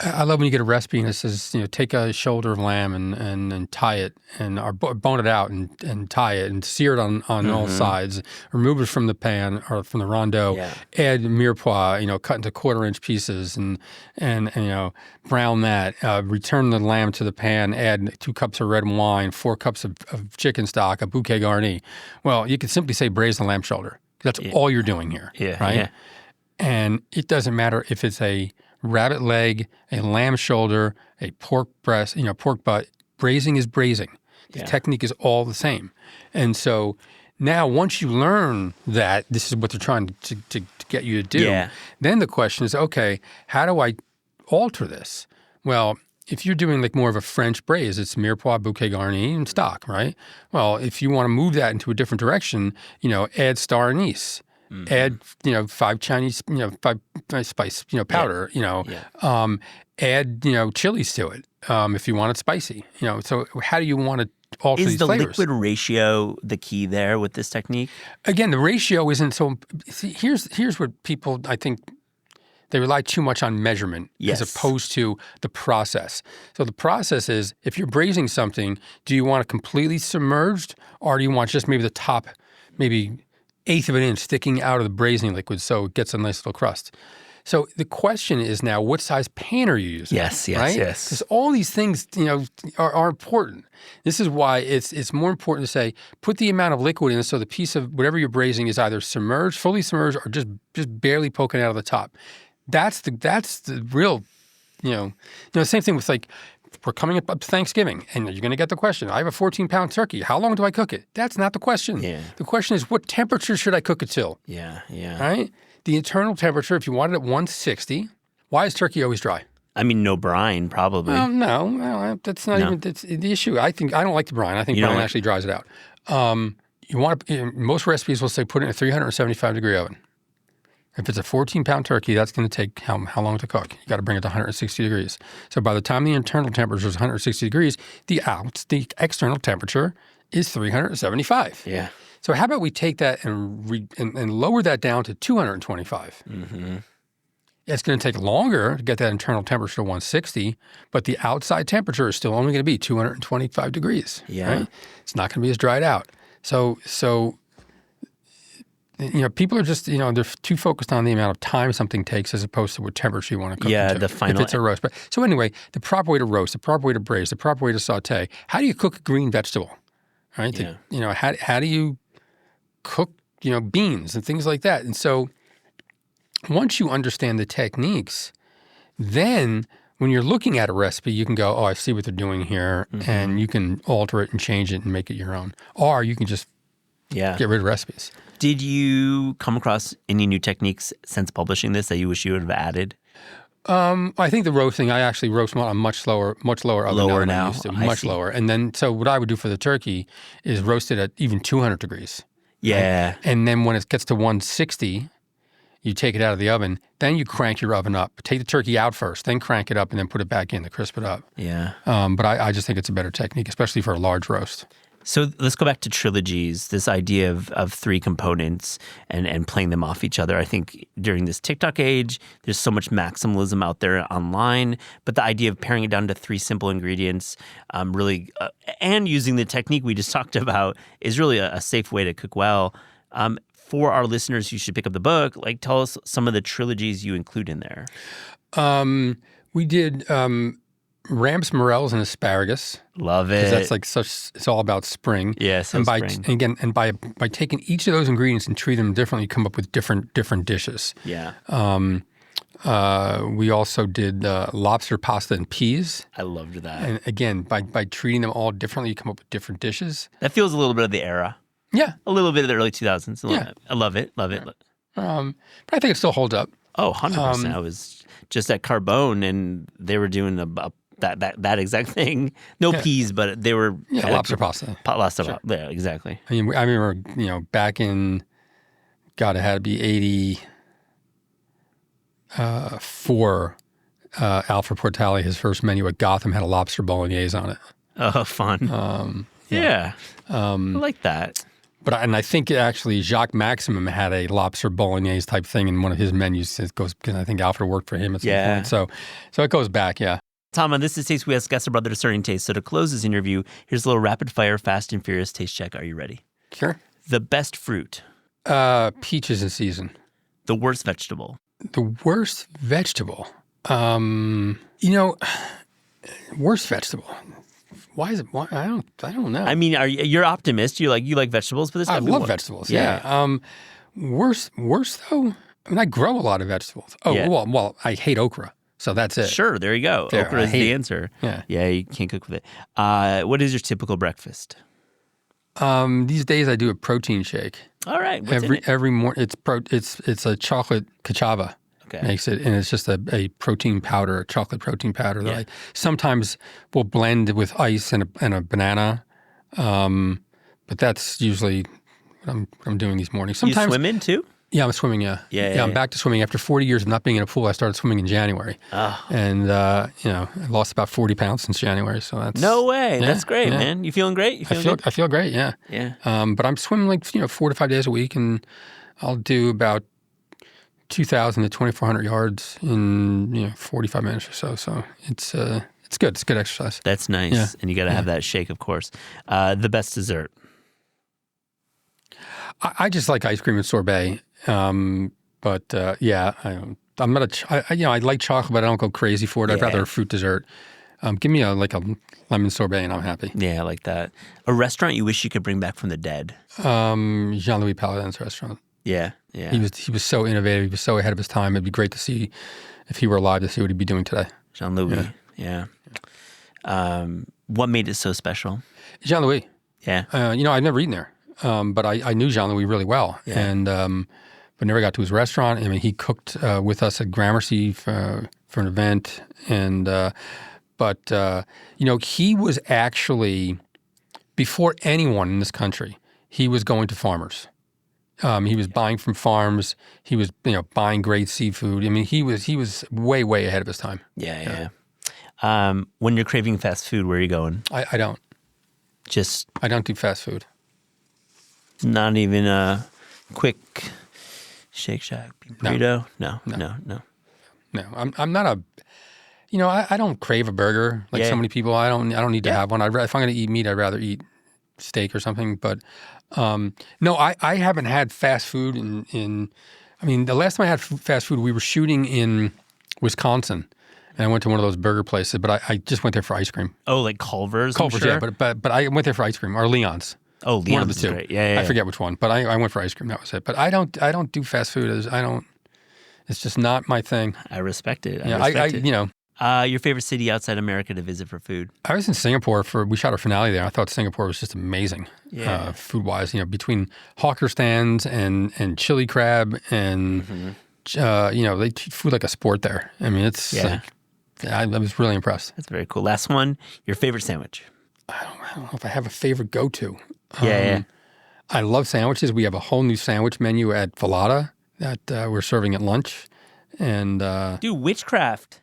I love when you get a recipe and it says, take a shoulder of lamb and tie it or bone it out and tie it and sear it on all sides, remove it from the pan or from the rondeau, add mirepoix, cut into 1/4-inch pieces and brown that, return the lamb to the pan, add 2 cups of red wine, 4 cups of chicken stock, a bouquet garni. Well, you could simply say braise the lamb shoulder. That's all you're doing here, right? Yeah. And it doesn't matter if it's a rabbit leg, a lamb shoulder, a pork breast, pork butt. Braising is braising. The technique is all the same. And so now once you learn that this is what they're trying to get you to do, then the question is, okay, how do I alter this? Well, if you're doing like more of a French braise, it's mirepoix, bouquet garni, and stock, right? Well, if you want to move that into a different direction, add star anise. Add, 5 Chinese, 5 spice, powder, add, chilies to it if you want it spicy. So how do you want to alter these flavors? Is the liquid ratio the key there with this technique? Again, the ratio isn't so – see, here's what people, I think, they rely too much on measurement as opposed to the process. So the process is if you're braising something, do you want it completely submerged or do you want just maybe the top, maybe – 1/8 of an inch sticking out of the braising liquid so it gets a nice little crust. So the question is now, what size pan are you using? Yes. Because all these things, are important. This is why it's more important to say, put the amount of liquid in so the piece of whatever you're braising is either submerged, fully submerged, or just barely poking out of the top. That's the real, same thing with like, we're coming up to Thanksgiving, and you're going to get the question, I have a 14-pound turkey. How long do I cook it? That's not the question. Yeah. The question is, what temperature should I cook it till? Yeah. Right? The internal temperature, if you want it at 160, why is turkey always dry? I mean, no brine, probably. No, that's not even that's the issue. I don't like the brine. I think brine actually dries it out. Most recipes will say put it in a 375-degree oven. If it's a 14-pound turkey, that's going to take how long to cook? You got to bring it to 160 degrees. So by the time the internal temperature is 160 degrees, the external temperature is 375. Yeah. So how about we take that and lower that down to 225? Mm-hmm. It's going to take longer to get that internal temperature to 160, but the outside temperature is still only going to be 225 degrees. Yeah. Right? It's not going to be as dried out. So people are just, they're too focused on the amount of time something takes as opposed to what temperature you want to cook it to. The final. If it's a roast. But so anyway, the proper way to roast, the proper way to braise, the proper way to saute. How do you cook a green vegetable? Right? Yeah. How do you cook, beans and things like that? And so once you understand the techniques, then when you're looking at a recipe, you can go, oh, I see what they're doing here, and you can alter it and change it and make it your own. Or you can just get rid of recipes. Did you come across any new techniques since publishing this that you wish you would have added? I think the roasting, I actually roast on much lower oven Lower now. now. Much lower. And then, so what I would do for the turkey is roast it at even 200 degrees. Yeah. And then when it gets to 160, you take it out of the oven. Then you crank your oven up. Take the turkey out first, then crank it up, and then put it back in to crisp it up. Yeah. But I just think it's a better technique, especially for a large roast. So let's go back to trilogies, this idea of three components and playing them off each other. I think during this TikTok age, there's so much maximalism out there online, but the idea of paring it down to three simple ingredients and using the technique we just talked about is really a safe way to cook well. For our listeners who should pick up the book, like tell us some of the trilogies you include in there. We did ramps, morels, and asparagus. Love it. Because that's it's all about spring. Yeah, so spring. By taking each of those ingredients and treating them differently, you come up with different dishes. Yeah. We also did lobster pasta and peas. I loved that. And again, by treating them all differently, you come up with different dishes. That feels a little bit of the era. Yeah. A little bit of the early 2000s. Yeah. I love it. Love it. But I think it still holds up. Oh, 100%. I was just at Carbone and they were doing that exact thing. No peas, but they were lobster pasta. Pasta. Sure. Yeah, exactly. I remember, back in, God, it had to be 84. Alfred Portali, his first menu at Gotham had a lobster bolognese on it. Oh, fun. Yeah. I like that. But I think actually Jacques Maximum had a lobster bolognese type thing in one of his menus. It goes because I think Alfred worked for him at some point. So it goes back, yeah. Tom, on This Is Taste, we ask guests about their discerning taste. So to close this interview, here's a little rapid fire, fast and furious taste check. Are you ready? Sure. The best fruit. Peaches in season. The worst vegetable. The worst vegetable. Worst vegetable. Why is it? Why? I don't know. I mean, you're optimist. You like vegetables, but there's I love vegetables. Yeah. Worst though. I mean, I grow a lot of vegetables. Oh, yeah. well, I hate okra, so that's it. Sure, there you go. There, okra is the answer. Yeah, you can't cook with it. What is your typical breakfast? These days I do a protein shake. All right. What's in it? Every morning. It's a chocolate cachava. Okay. Makes it, and it's just a protein powder, a chocolate protein powder that I sometimes will blend with ice and a banana. But that's usually what I'm doing these mornings. Sometimes you swim in too? Yeah, I'm swimming. Yeah. I'm back to swimming after 40 years of not being in a pool. I started swimming in January, and I lost about 40 pounds since January. So that's no way. That's great, man. You feeling great? I feel great. Yeah. Yeah. But I'm swimming 4 to 5 days a week, and I'll do about 2,000 to 2,400 yards in 45 minutes or so. So it's good. It's good exercise. That's nice. Yeah. And you got to have that shake, of course. The best dessert. I just like ice cream and sorbet. I'm not I like chocolate, but I don't go crazy for it. I'd rather a fruit dessert. Give me a lemon sorbet and I'm happy. Yeah, I like that. A restaurant you wish you could bring back from the dead. Jean-Louis Paladin's restaurant. Yeah. He was so innovative. He was so ahead of his time. It'd be great to see if he were alive to see what he'd be doing today. Jean-Louis. Yeah. What made it so special? Jean-Louis. Yeah. I've never eaten there, but I knew Jean-Louis really well, and but never got to his restaurant. I mean, he cooked with us at Gramercy for an event, and he was actually before anyone in this country. He was going to farmers. He was buying from farms. He was, buying great seafood. I mean, he was way, way ahead of his time. Yeah. When you're craving fast food, where are you going? I don't. I don't do fast food. Not even a quick Shake Shack burrito? No. I'm not a. I don't crave a burger like so many people. I don't need to have one. If I'm going to eat meat, I'd rather eat steak or something. But no, I haven't had fast food in. I mean, the last time I had fast food, we were shooting in Wisconsin, and I went to one of those burger places. But I just went there for ice cream. Oh, like Culver's. Culver's, sure? yeah. But I went there for ice cream or Leon's. Oh, Leon's one of the two. Great. Yeah. I forget which one, but I went for ice cream. That was it. But I don't do fast food. It's just not my thing. I respect it. Your favorite city outside America to visit for food? I was in Singapore we shot our finale there. I thought Singapore was just amazing, food-wise. Between hawker stands and chili crab and they treat food like a sport there. I mean, it's I was really impressed. That's very cool. Last one, your favorite sandwich? I don't know if I have a favorite go-to. I love sandwiches. We have a whole new sandwich menu at Falada that we're serving at lunch. And Dude, Witchcraft.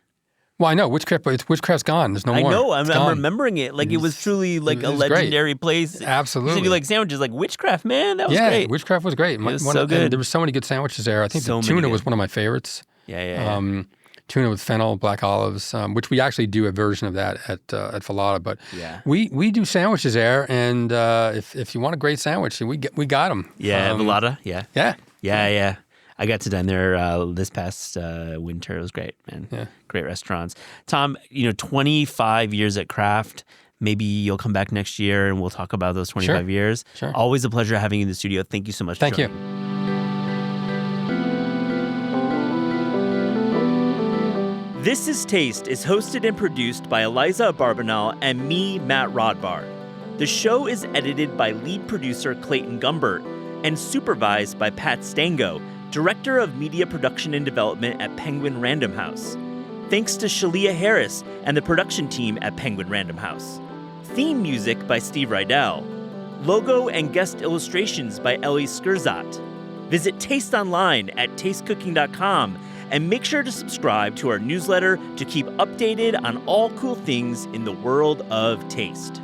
well, I know Witchcraft, but Witchcraft's gone. There's no I more. know. It's I'm gone. remembering it. Like, it was truly like it a was great. legendary place. Absolutely. You said you like sandwiches. Like, Witchcraft, man. That was Yeah, great. Witchcraft was great. was so good. And there were so many good sandwiches there. I think So the many tuna good. was one of my favorites. Yeah. Tuna with fennel, black olives, which we actually do a version of that at Falada. But Yeah. we do sandwiches there, and if you want a great sandwich, we got them. Yeah, Velada. Yeah. Yeah. I got to dine there this past winter. It was great, man. Yeah. Great restaurants. Tom, 25 years at Kraft. Maybe you'll come back next year and we'll talk about those 25 years. Sure. Always a pleasure having you in the studio. Thank you so much. Thank you. This is Taste is hosted and produced by Eliza Barbanel and me, Matt Rodbar. The show is edited by lead producer Clayton Gumbert and supervised by Pat Stango, Director of Media Production and Development at Penguin Random House. Thanks to Shalia Harris and the production team at Penguin Random House. Theme music by Steve Rydell. Logo and guest illustrations by Ellie Skurzat. Visit Taste online at tastecooking.com and make sure to subscribe to our newsletter to keep updated on all cool things in the world of taste.